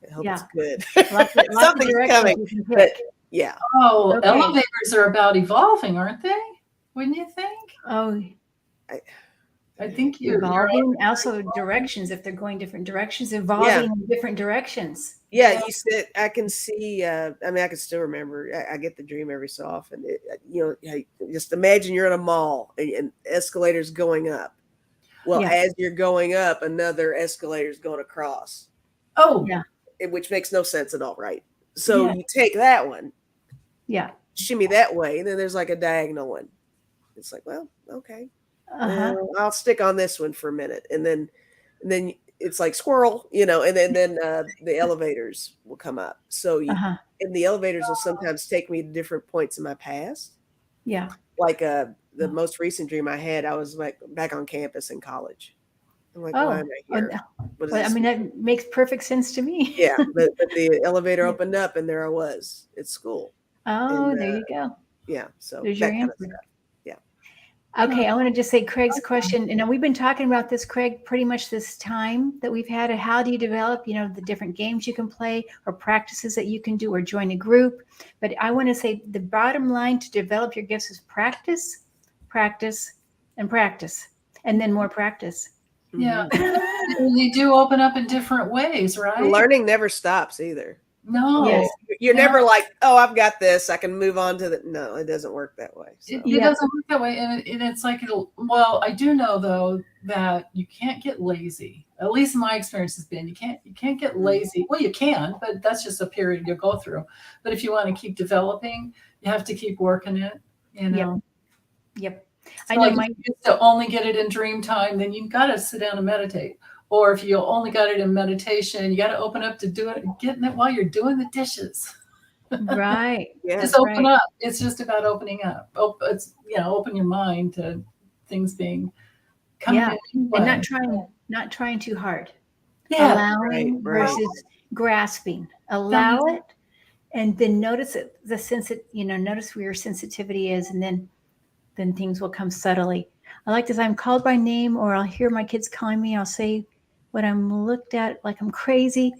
I hope it's good. Lots of Something's directions coming. you can But pick. yeah. Oh, Okay. elevators are about evolving, aren't they? Wouldn't you think? Oh, I think you're evolving. Also directions, if they're going different directions, evolving in different directions. Yeah, you said I can see. I can still remember. I get the dream every so often. Just imagine you're in a mall and escalators going up. Well, Yeah. as you're going up, another escalator is going across. Oh, Yeah. Which makes no sense at all, right? So Yeah. you take that one, Yeah. shimmy that way, and then there's like a diagonal one. It's like, well, okay, I'll stick on this one for a minute, and then it's like squirrel, and then the elevators will come up. So and the elevators will sometimes take me to different points in my past. Yeah. Like the most recent dream I had, I was like back on campus in college. I'm like, why am I here? That makes perfect sense to me. Yeah, but the elevator opened up and there I was at school. Oh, And, there you go. Yeah, so There's that your kind of answer. stuff. Yeah. Okay, I want to just say Craig's question. We've been talking about this, Craig, pretty much this time that we've had. How do you develop, the different games you can play or practices that you can do or join a group? But I want to say the bottom line to develop your gifts is practice, practice, and practice, and then more practice. Yeah. They do open up in different ways, right? Learning never stops either. No. Yes. You're never like, oh, I've got this, I can move on to the. No, it doesn't work that way. So. It doesn't work that way. And it's like, I do know though that you can't get lazy. At least my experience has been, you can't get lazy. Well, you can, but that's just a period you'll go through. But if you want to keep developing, you have to keep working it, Yep. So I know if you used to only get it in dream time, then you've got to sit down and meditate. Or if you only got it in meditation, you got to open up to do it, getting it while you're doing the dishes. Right. Yeah. Just open up. It's just about opening up. It's open your mind to things being coming in. And not trying too hard. Yeah. Allowing versus grasping. Allow it, and then notice it. Notice where your sensitivity is, and then things will come subtly. I like this. I'm called by name, or I'll hear my kids calling me. I'll say what I'm looked at like I'm crazy.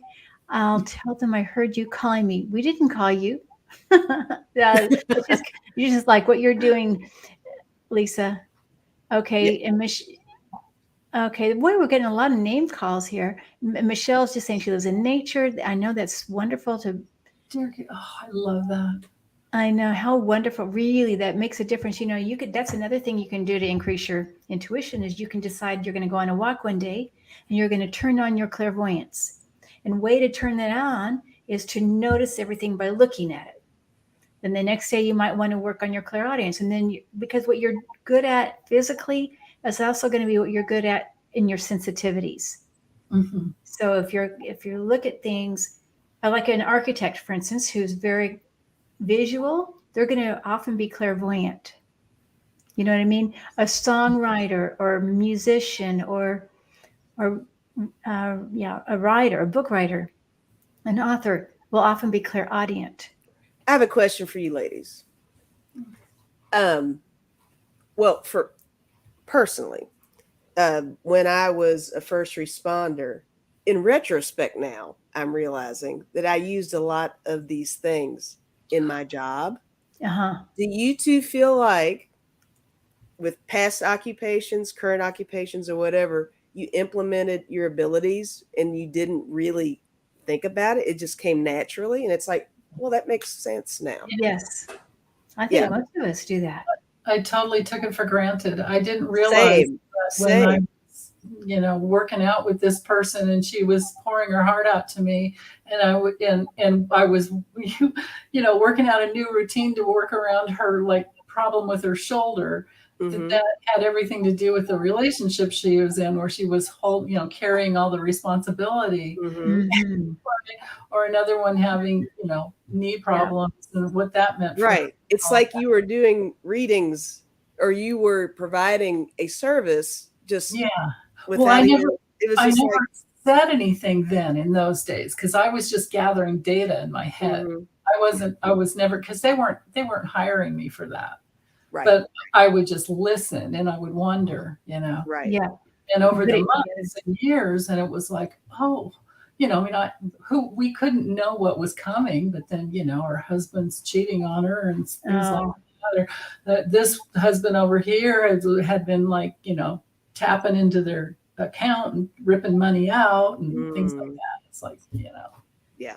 I'll tell them I heard you calling me. We didn't call you. Yeah, you just like what you're doing, Lisa. Okay, and okay, boy, we're getting a lot of name calls here. Michelle's just saying she lives in nature. I know that's wonderful to. Oh, I love that. I know how wonderful. Really, that makes a difference. You know, you could. That's another thing you can do to increase your intuition is you can decide you're going to go on a walk one day and you're going to turn on your clairvoyance. And way to turn that on is to notice everything by looking at it. Then the next day you might want to work on your clairaudience, and then because what you're good at physically is also going to be what you're good at in your sensitivities. Mm-hmm. So if you look at things, like an architect, for instance, who's very visual, they're going to often be clairvoyant. You know what I mean? A songwriter or a musician or a writer, a book writer, an author will often be clairaudient. I have a question for you ladies. Well, for personally, when I was a first responder, in retrospect now, I'm realizing that I used a lot of these things in my job. Uh-huh. Do you two feel like with past occupations, current occupations, or whatever, you implemented your abilities and you didn't really think about it? It just came naturally. And it's like, well, that makes sense now. Yes. I think most of us do that. I totally took it for granted. I didn't realize that when I was, working out with this person and she was pouring her heart out to me, and I was, working out a new routine to work around her like problem with her shoulder. Mm-hmm. That had everything to do with the relationship she was in, where she was carrying all the responsibility. Mm-hmm. Or another one having, knee problems and what that meant. Right. It's like you were doing readings or you were providing a service just without I never said anything then in those days because I was just gathering data in my head. Mm-hmm. I was never, because they weren't hiring me for that. Right. But I would just listen and I would wonder, Right. Yeah. And over the months and years, and it was like, oh, we couldn't know what was coming, but then, her husband's cheating on her and things like that. This husband over here had been like, tapping into their account and ripping money out and things like that. It's like, Yeah.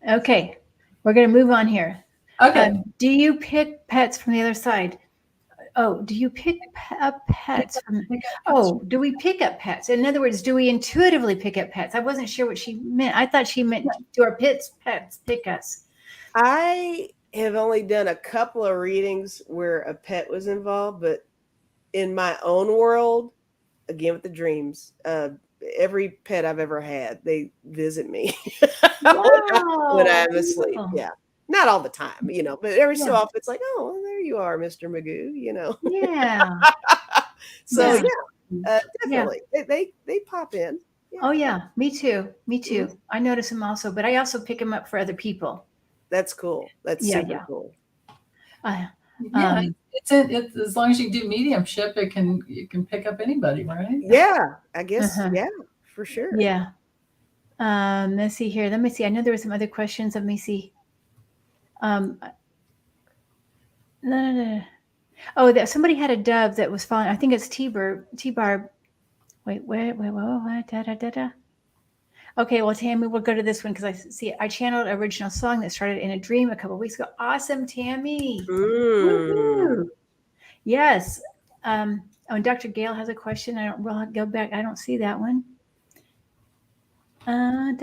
Okay. We're going to move on here. Okay. Do you pick pets from the other side? Oh, do you pick up pets from? Oh, do we pick up pets? In other words, do we intuitively pick up pets? I wasn't sure what she meant. I thought she meant do our pets pick us. I have only done a couple of readings where a pet was involved, but in my own world, again with the dreams, every pet I've ever had, they visit me when I'm asleep. Yeah. Not all the time, but every so often it's like, oh, well, there you are, Mr. Magoo, Yeah. So definitely they pop in. Yeah. Oh yeah, me too. Mm-hmm. I notice them also, but I also pick them up for other people. That's cool. That's super cool. It's as long as you do mediumship, you can pick up anybody, right? Yeah, I guess. Yeah, for sure. Yeah. Let's see here. Let me see. I know there were some other questions. Let me see. No. Oh, somebody had a dove that was falling. I think it's T-Barb. Wait. Da. Okay, well, Tammy, we'll go to this one because I channeled an original song that started in a dream a couple of weeks ago. Awesome, Tammy. Woo-hoo. Yes. And Dr. Gail has a question. We'll go back. I don't see that one. Hi,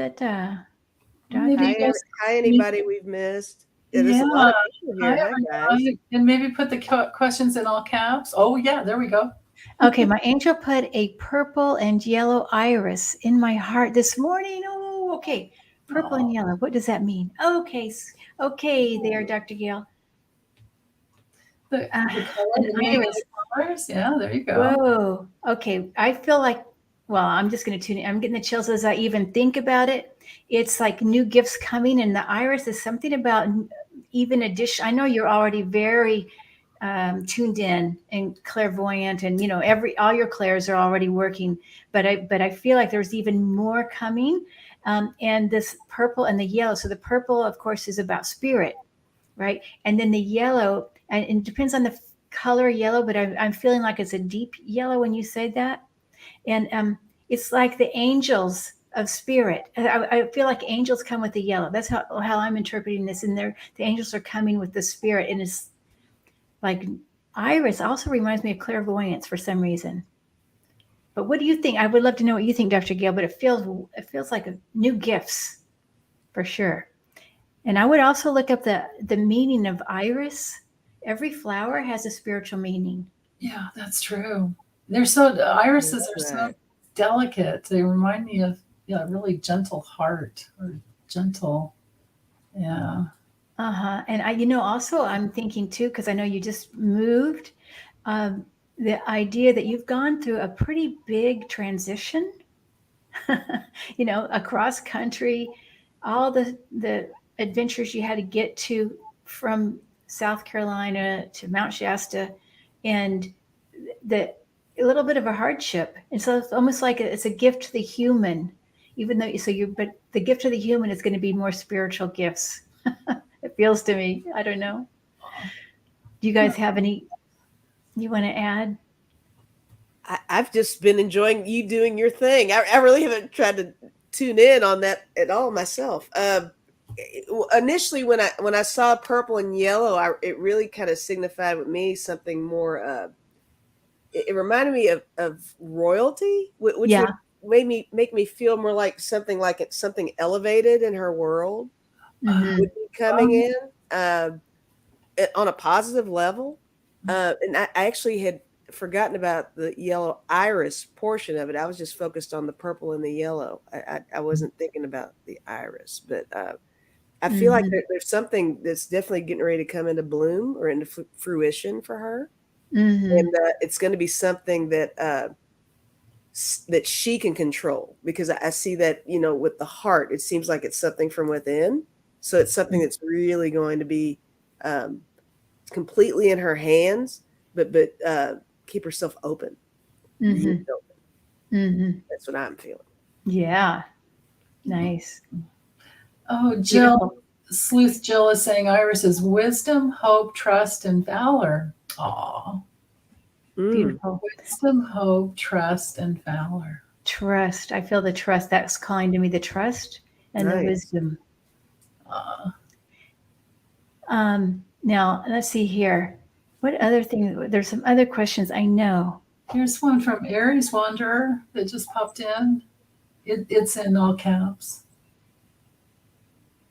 anybody we've missed. There's a lot of people here. Hi, guys. And maybe put the questions in all caps. Oh, yeah, there we go. Okay, my angel put a purple and yellow iris in my heart this morning. Oh, okay. Purple and yellow. What does that mean? Okay, there, Dr. Gail. The colors. Yeah, there you go. Whoa. Okay, I feel like, well, I'm just going to tune in. I'm getting the chills as I even think about it. It's like new gifts coming, and the iris is something about even addition. I know you're already very tuned in and clairvoyant, and all your clairs are already working. But I feel like there's even more coming, and this purple and the yellow. So the purple, of course, is about spirit, right? And then the yellow, and it depends on the color yellow, but I'm feeling like it's a deep yellow when you say that. And it's like the angels of spirit. I feel like angels come with the yellow. That's how I'm interpreting this. And the angels are coming with the spirit. And it's like Iris also reminds me of clairvoyance for some reason. But what do you think? I would love to know what you think, Dr. Gail, but it feels like new gifts for sure. And I would also look up the meaning of iris. Every flower has a spiritual meaning. Yeah, that's true. Irises are so delicate. They remind me of a really gentle heart or gentle. Yeah. And also I'm thinking too, because I know you just moved, the idea that you've gone through a pretty big transition, across country, all the adventures you had to get to from South Carolina to Mount Shasta, and a little bit of a hardship. And so it's almost like it's a gift to the human, even though, but the gift to the human is going to be more spiritual gifts. It feels to me. I don't know. Do you guys have any you want to add? I've just been enjoying you doing your thing. I really haven't tried to tune in on that at all myself. Initially, when I saw purple and yellow, it really kind of signified with me something more. It reminded me of royalty, which would make me feel more like something elevated in her world would be coming in on a positive level. And I actually had forgotten about the yellow iris portion of it. I was just focused on the purple and the yellow. I wasn't thinking about the iris, but I feel like there's something that's definitely getting ready to come into bloom or into fruition for her. And it's going to be something that she can control, because I see that, with the heart, it seems like it's something from within. So it's something that's really going to be completely in her hands, but keep herself open. Really open. That's what I'm feeling. Yeah. Nice. Oh, Jill, Sleuth Jill is saying Iris is wisdom, hope, trust, and valor. Aw. Beautiful. Wisdom, hope, trust, and valor. Trust. I feel the trust. That's calling to me the trust and the wisdom. Now, let's see here. What other thing? There's some other questions I know. Here's one from Aries Wanderer that just popped in. It's in all caps.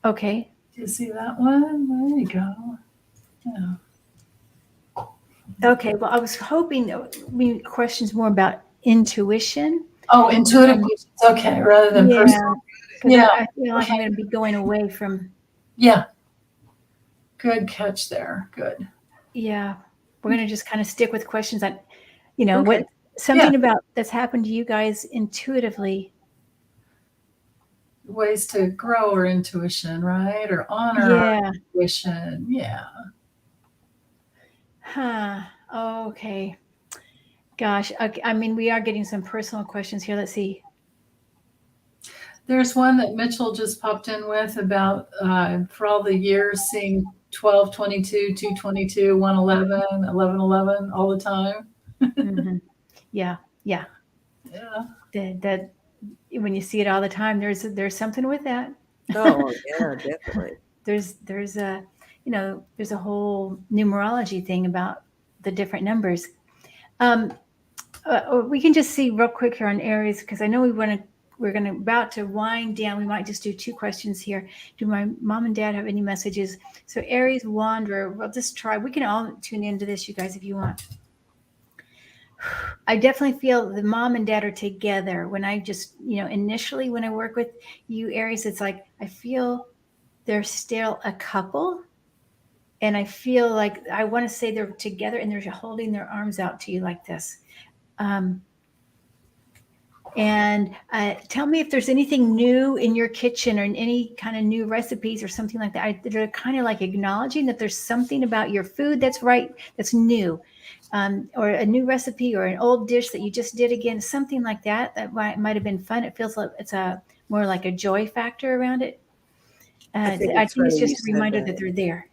Okay. Do you see that one? There you go. Yeah. Okay. Well, I was hoping questions more about intuition. Oh, intuitive. Okay, rather than personal. Yeah. I feel like I'm going to be going away from. Yeah. Good catch there. Good. Yeah. We're going to just kind of stick with questions that, what something about that's happened to you guys intuitively. Ways to grow our intuition, right? Or honor our intuition. Yeah. Huh. Okay. Gosh. Okay. I mean, we are getting some personal questions here. Let's see. There's one that Mitchell just popped in with about for all the years seeing 12, 22, 222, 111, 1111 all the time. Yeah. Yeah. That when you see it all the time, there's something with that. Oh yeah, definitely. There's a there's a whole numerology thing about the different numbers. We can just see real quick here on Aries, because I know we're about to wind down. We might just do 2 questions here. Do my mom and dad have any messages? So Aries Wanderer, we'll just try. We can all tune into this, you guys, if you want. I definitely feel the mom and dad are together. When I just, initially when I work with you, Aries, it's like I feel they're still a couple. And I feel like I want to say they're together and they're holding their arms out to you like this. And tell me if there's anything new in your kitchen or in any kind of new recipes or something like that. They're kind of like acknowledging that there's something about your food that's new, or a new recipe or an old dish that you just did again, something like that might have been fun. It feels like it's more like a joy factor around it. I think it's just a reminder that they're there.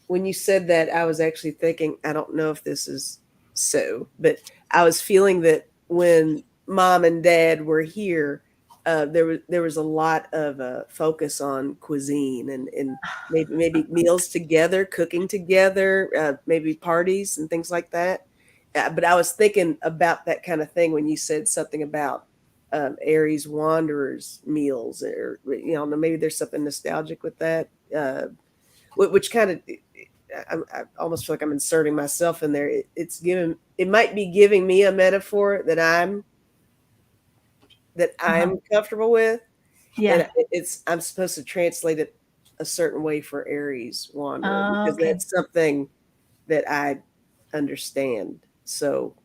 when you said that, I was actually thinking, I don't know if this is so, but I was feeling that when mom and dad were here, there was a lot of focus on cuisine and maybe meals together, cooking together, maybe parties and things like that. But I was thinking about that kind of thing when you said something about Aries wanderers meals, or maybe there's something nostalgic with that, which kind of I almost feel like I'm inserting myself in there. It might be giving me a metaphor that I'm comfortable with. Yeah. And I'm supposed to translate it a certain way for Aries wanderer, Oh, because okay. that's something that I understand. So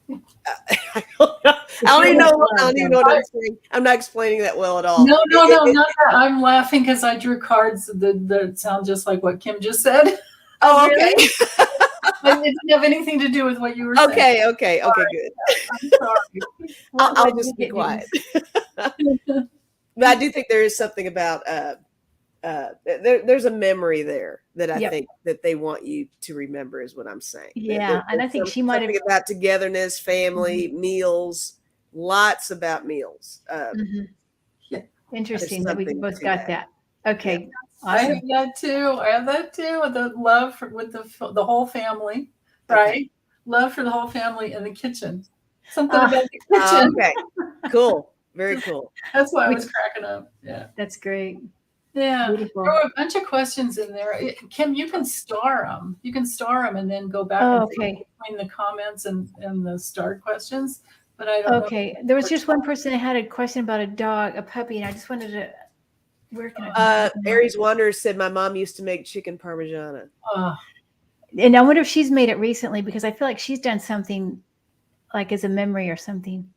I don't even know what I'm saying. I'm not explaining that well at all. No, not that. I'm laughing because I drew cards that sound just like what Kim just said. Oh, okay. But it didn't have anything to do with what you were saying. Okay, good. I'm sorry. I'll just be quiet. But I do think there is something about there's a memory there that I think that they want you to remember, is what I'm saying. Yeah, and I think she might have something about togetherness, family, meals, lots about meals. Interesting that we both got that. Okay, yeah. awesome. I have that too. The love with the whole family, right? Okay. Love for the whole family in the kitchen. Something about the kitchen. Okay, cool. Very cool. That's why I was cracking up. Yeah, that's great. Yeah, Beautiful. There were a bunch of questions in there. Kim, you can star them. You can star them and then go back and between the comments and the starred questions. But I don't know. Okay, there was just one person that had a question about a dog, a puppy, and I just wanted to. Where can I? Aries Wanderer said my mom used to make chicken parmigiana. And I wonder if she's made it recently, because I feel like she's done something like as a memory or something.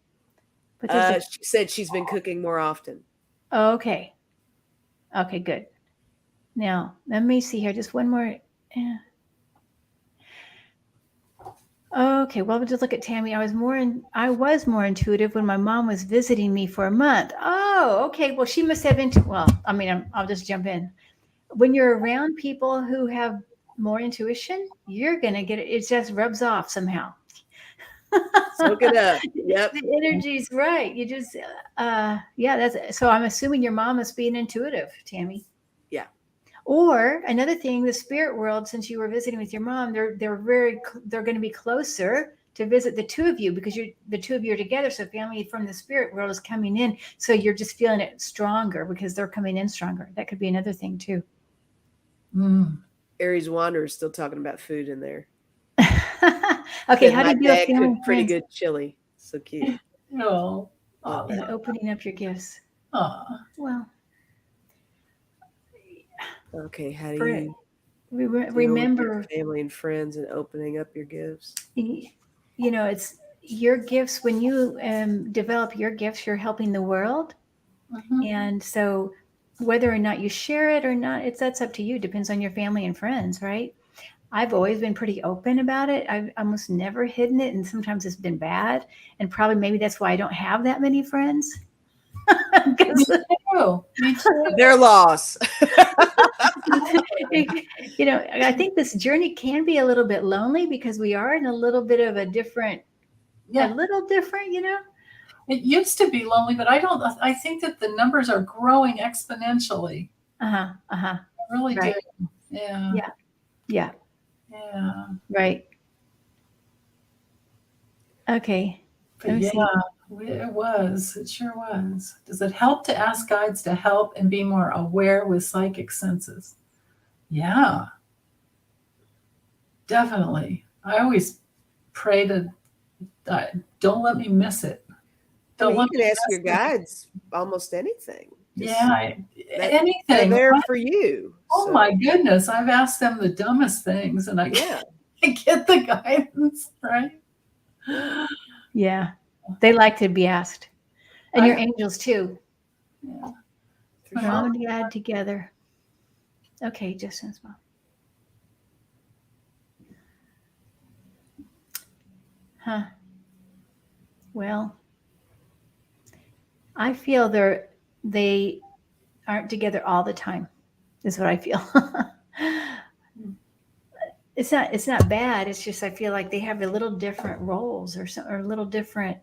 But she said she's been cooking more often. Oh, okay. Okay, good. Now, let me see here. Just one more. Yeah. Okay, well, we'll just look at Tammy. I was more intuitive when my mom was visiting me for a month. Oh, okay. Well, she must have I'll just jump in. When you're around people who have more intuition, you're going to get it. It just rubs off somehow. Soak it up. Yep. The energy's right. You just, so I'm assuming your mom is being intuitive, Tammy. Yeah. Or another thing, the spirit world, since you were visiting with your mom, they're going to be closer to visit the two of you, because the two of you are together. So family from the spirit world is coming in. So you're just feeling it stronger because they're coming in stronger. That could be another thing too. Aries Wanderer is still talking about food in there. Okay, how do you do family cooked pretty good chili? So cute. No. And opening up your gifts. Well. Okay, how do you remember family and friends and opening up your gifts? It's your gifts. When you develop your gifts, you're helping the world. And so whether or not you share it or not, that's up to you. Depends on your family and friends, right? I've always been pretty open about it. I've almost never hidden it, and sometimes it's been bad. And probably maybe that's why I don't have that many friends. Me too. Their loss. I think this journey can be a little bit lonely because we are in a little bit of a different, It used to be lonely, but I think that the numbers are growing exponentially. I really do. Yeah. Right. Okay. But it sure was. Does it help to ask guides to help and be more aware with psychic senses? Yeah, definitely. I always pray to don't let me miss it. You can ask your guides almost anything. Anything. They're there for you. Oh my goodness, I've asked them the dumbest things, and I get the guidance, right? Yeah, they like to be asked, and your angels too. Yeah, mom and dad together. Okay, just as well. Well, I feel they aren't together all the time, is what I feel. it's not bad. It's just I feel like they have a little different roles or little different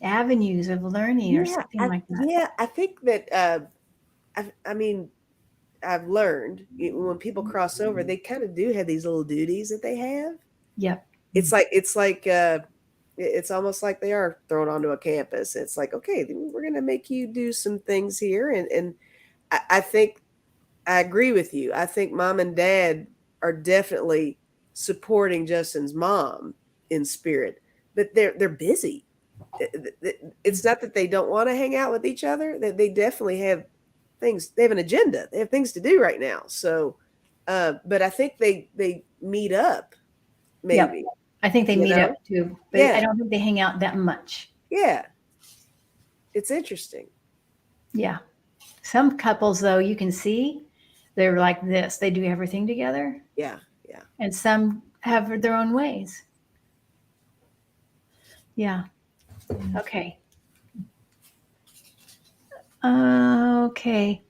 avenues of learning or something like that. Yeah, I think that I mean, I've learned when people cross over, they kind of do have these little duties that they have. Yep. It's like it's almost like they are thrown onto a campus. It's like, okay, we're going to make you do some things here. And I think I agree with you. I think mom and dad are definitely supporting Justin's mom in spirit, but they're busy. It's not that they don't want to hang out with each other. That they definitely have things. They have an agenda. They have things to do right now. So, but I think they meet up. Maybe. Yep. I think they meet up too, but Yeah. I don't think they hang out that much. Yeah. It's interesting. Yeah. Some couples, though, you can see they're like this. They do everything together. Yeah. Yeah. And some have their own ways. Yeah. Okay. Okay.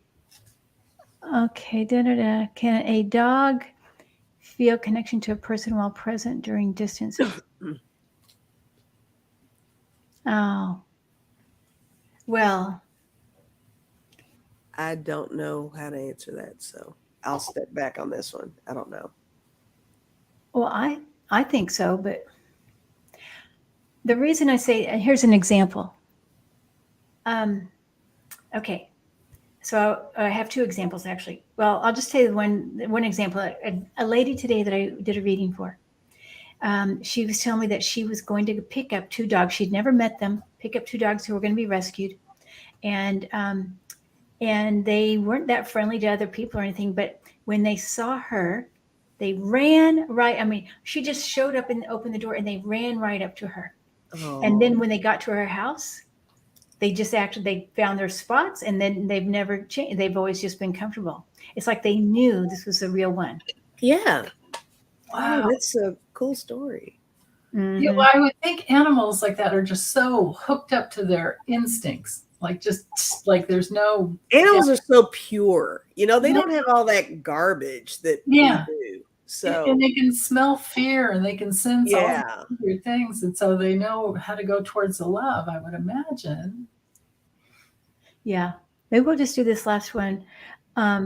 Okay. Da-da-da. Can a dog feel connection to a person while present during distance? Oh. Well, I don't know how to answer that, so I'll step back on this one. I don't know. well, I think so, but the reason I say, and here's an example. Okay. So I have two examples actually. Well, I'll just tell you one example. A lady today that I did a reading for, she was telling me that she was going to pick up two dogs. She'd never met them. Pick up two dogs who were going to be rescued, and they weren't that friendly to other people or anything. But when they saw her, they ran right. I mean, she just showed up and opened the door, and they ran right up to her. Oh. And then when they got to her house, they found their spots, and then they've never changed. They've always just been comfortable. It's like they knew this was the real one. Yeah. Wow, Wow. that's a cool story. Mhm. Yeah, well, I would think animals like that are just so hooked up to their instincts. Like just like there's no Animals are so pure. They Yeah. don't have all that garbage that Yeah. we do. So and they can smell fear and they can sense all yeah. these weird things. And so they know how to go towards the love, I would imagine. Yeah. Maybe we'll just do this last one. Let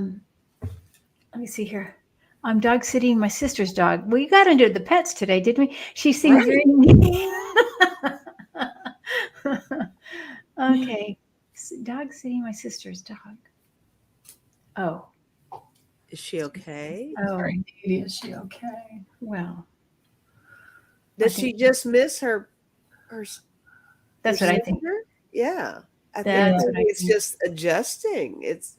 me see here. I'm dog sitting my sister's dog. We got into the pets today, didn't we? She seems Right. very okay. Dog sitting my sister's dog. Oh. Is she okay? Oh. Very needy. Is she okay? Well. Does she just miss her That's what I think. sister? Yeah. I That's think what I it's think. just adjusting. It's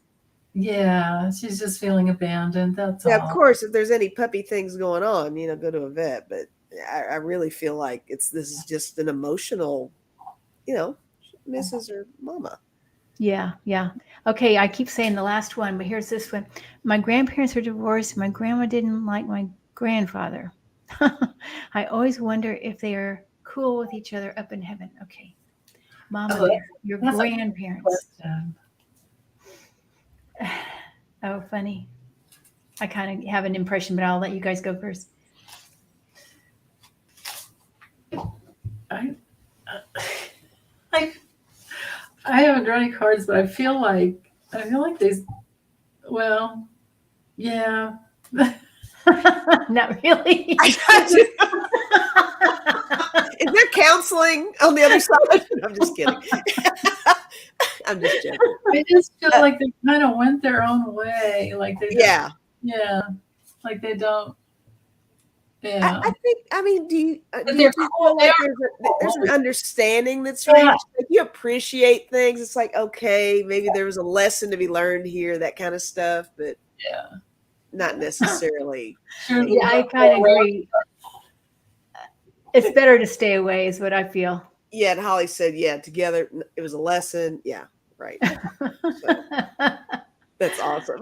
Yeah, she's just feeling abandoned. That's yeah, all. of course, if there's any puppy things going on, go to a vet. But I really feel like this is just an emotional, she misses her mama. Yeah, yeah. Okay, I keep saying the last one, but here's this one. My grandparents were divorced. My grandma didn't like my grandfather. I always wonder if they are cool with each other up in heaven. Okay. Mama Oh, Bear, your that's a good grandparents. question. Oh, funny. I kind of have an impression, but I'll let you guys go first. I haven't drawn any cards, but I feel like these. Well, yeah. Not really. Is there counseling on the other side? I'm just kidding. I'm just joking. I just feel like they kind of went their own way. Like they Yeah. like they don't. Yeah. I think. Do you? Do they're you cool. feel like They there's an understanding that's Yeah. reached? Like you appreciate things. It's like, okay, maybe there was a lesson to be learned here, that kind of stuff, but Yeah. not necessarily. Sure, Yeah, I kind of agree. It's better to stay away, is what I feel. Yeah, and Holly said, yeah, together it was a lesson. Yeah, right. That's awesome.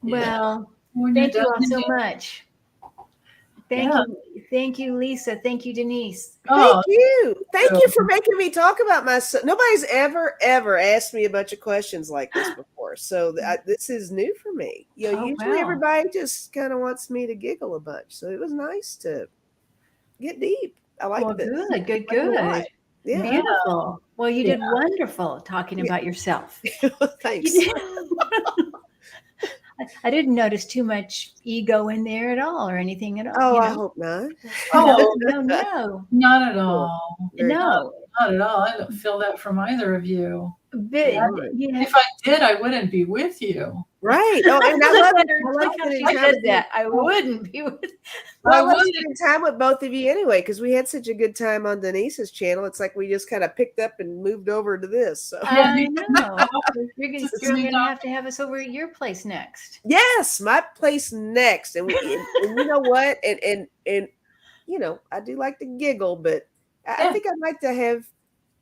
Well, When you're thank you all done, so much. Thank you, Lisa. Thank you, Denise. Thank you. Thank you for making me talk about myself. Nobody's ever asked me a bunch of questions like this before. before, so this is new for me. You know, Oh, usually wow. everybody just kind of wants me to giggle a bunch, so it was nice to get deep. I like Well, this. good, good, I like it a lot. good. Yeah. Beautiful. Well, you Yeah. did wonderful talking Yeah. about yourself. Thanks. You did. I didn't notice too much ego in there at all or anything at all. Oh, You I know? hope not. Oh, No. not at Cool. all. Very cool. No. Not at all. I don't feel that from either of you. But, Right. yeah. If I did, I wouldn't be with you. Right. Oh, and I love Like how spending she time said with you. that. I wouldn't be with. Well, I I love wouldn't. spending time with both of you anyway, because we had such a good time on Denise's channel. It's like we just kind of picked up and moved over to this. So I know. You're Just going moved to on. have us over at your place next. yes, my place next. And you know what? And you know, I do like to giggle, but I Yeah. think I'd like to have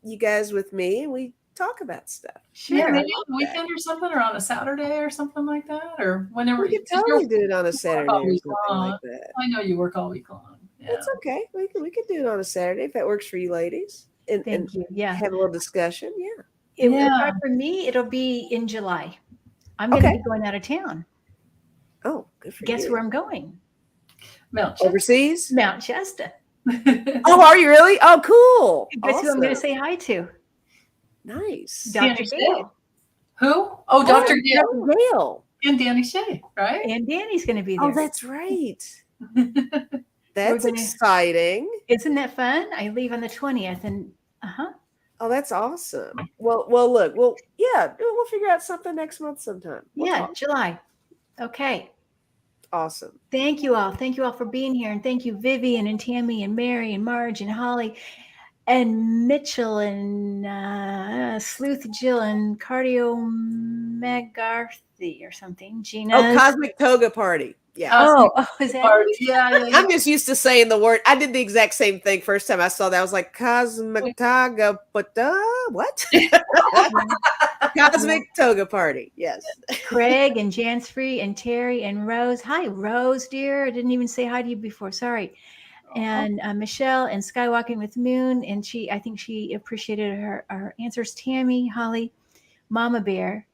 you guys with me and we talk about stuff. Yeah, Sure. maybe on the weekend or something, or on a Saturday or something like that, or whenever. We could 'cause you're- totally do it on a Saturday all or week something long. like that. I know you work all week long. Yeah. That's okay. We could do it on a Saturday if that works for you ladies. And Thank you. Yeah. have a little discussion. Yeah. Yeah. For me, it'll be in July. I'm going to Okay. be going out of town. Oh, good for Guess you. where I'm going? Mount Overseas? Mount Shasta. Oh, are you really? Oh, cool. Guess who I'm going to Awesome. say hi to? Nice. Danny Dr. Shea. Gale. Who? Oh, Dr. Gale Dr. Gale. and Danny Shea, right? And Danny's going to be there. Oh, that's right. So That's we're gonna- exciting. Isn't that fun? I leave on the 20th and Oh, that's awesome. Well, look, we'll figure out something next month sometime. We'll yeah, talk. July. Okay. Awesome. Thank you all. Thank you all for being here. And thank you, Vivian and Tammy and Mary and Marge and Holly and Mitchell and Sleuth Jill and Cardio McGarthy or something. Gina. Oh, Cosmic Toga Party. Yeah. Oh, is that Party. it? Yeah. I'm just used to saying the word. I did the exact same thing first time I saw that. I was like, Cosmic Toga, what? Cosmic Toga Party. Yes. Craig and Jansfree and Terry and Rose. Hi, Rose, dear. I didn't even say hi to you before. Sorry. And Michelle and Skywalking with Moon. And I think she appreciated our answers. Tammy, Holly, Mama Bear,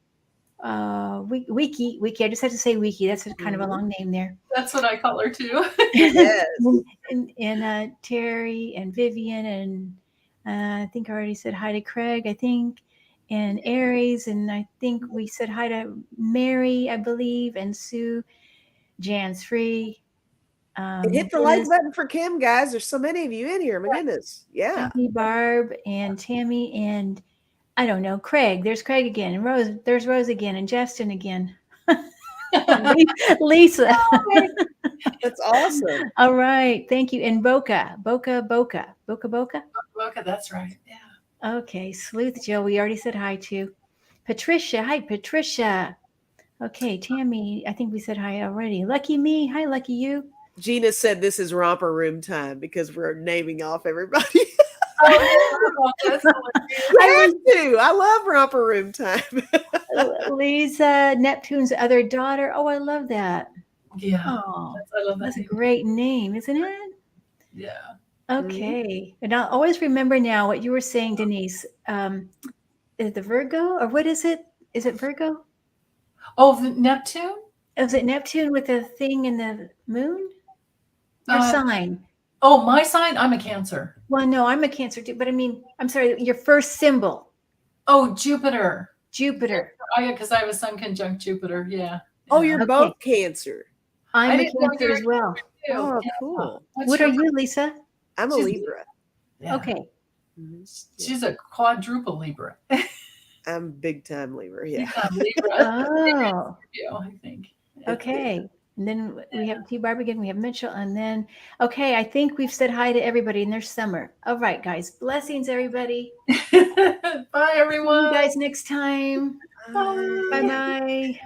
Wiki. I just had to say Wiki. That's kind of a long name there. That's what I call her too. Yes. and Terry and Vivian and I think I already said hi to Craig, I think, and Aries, and I think we said hi to Mary, I believe, and Sue, Jan's Free. And hit the like button for Kim, guys. There's so many of you in here. My goodness. Yeah. Tammy, Barb, and Tammy, and I don't know, Craig. There's Craig again, and Rose. There's Rose again, and Justin again. Lisa. That's awesome. All right. Thank you. And Boca. Boca, that's right. Yeah. Okay. Sleuth Joe, we already said hi to. Patricia. Hi, Patricia. Okay. Tammy, I think we said hi already. Lucky me. Hi, Lucky you. Gina said this is romper room time because we're naming off everybody. Oh, that's hilarious. I love romper room time. Lisa, Neptune's other daughter. Oh, I love that. Yeah. Oh, I love that. that's a great name, isn't it? Yeah. Okay. And I'll always remember now what you were saying, Denise. Is it the Virgo or what is it? Is it Virgo? Oh, the Neptune? Was it Neptune with the thing in the moon? Your sign. Oh, my sign? I'm a Cancer. Well, no, I'm a Cancer too, but I mean, I'm sorry, your first symbol. Oh, Jupiter. Jupiter. Oh, yeah, because I have a sun conjunct Jupiter. Yeah. Oh, you're Okay. both Cancer. I'm I a didn't know Cancer you as were well. Oh, Yeah. cool. What are you, Lisa? I'm a She's- Libra. Yeah. Okay. She's a quadruple Libra. I'm big time Libra. Yeah. Libra. Oh, I think. okay. And then we have T. Barb again. We have Mitchell. And then, okay, I think we've said hi to everybody in their summer. All right, guys. Blessings, everybody. Bye, See everyone. you guys next time. Bye. Bye-bye.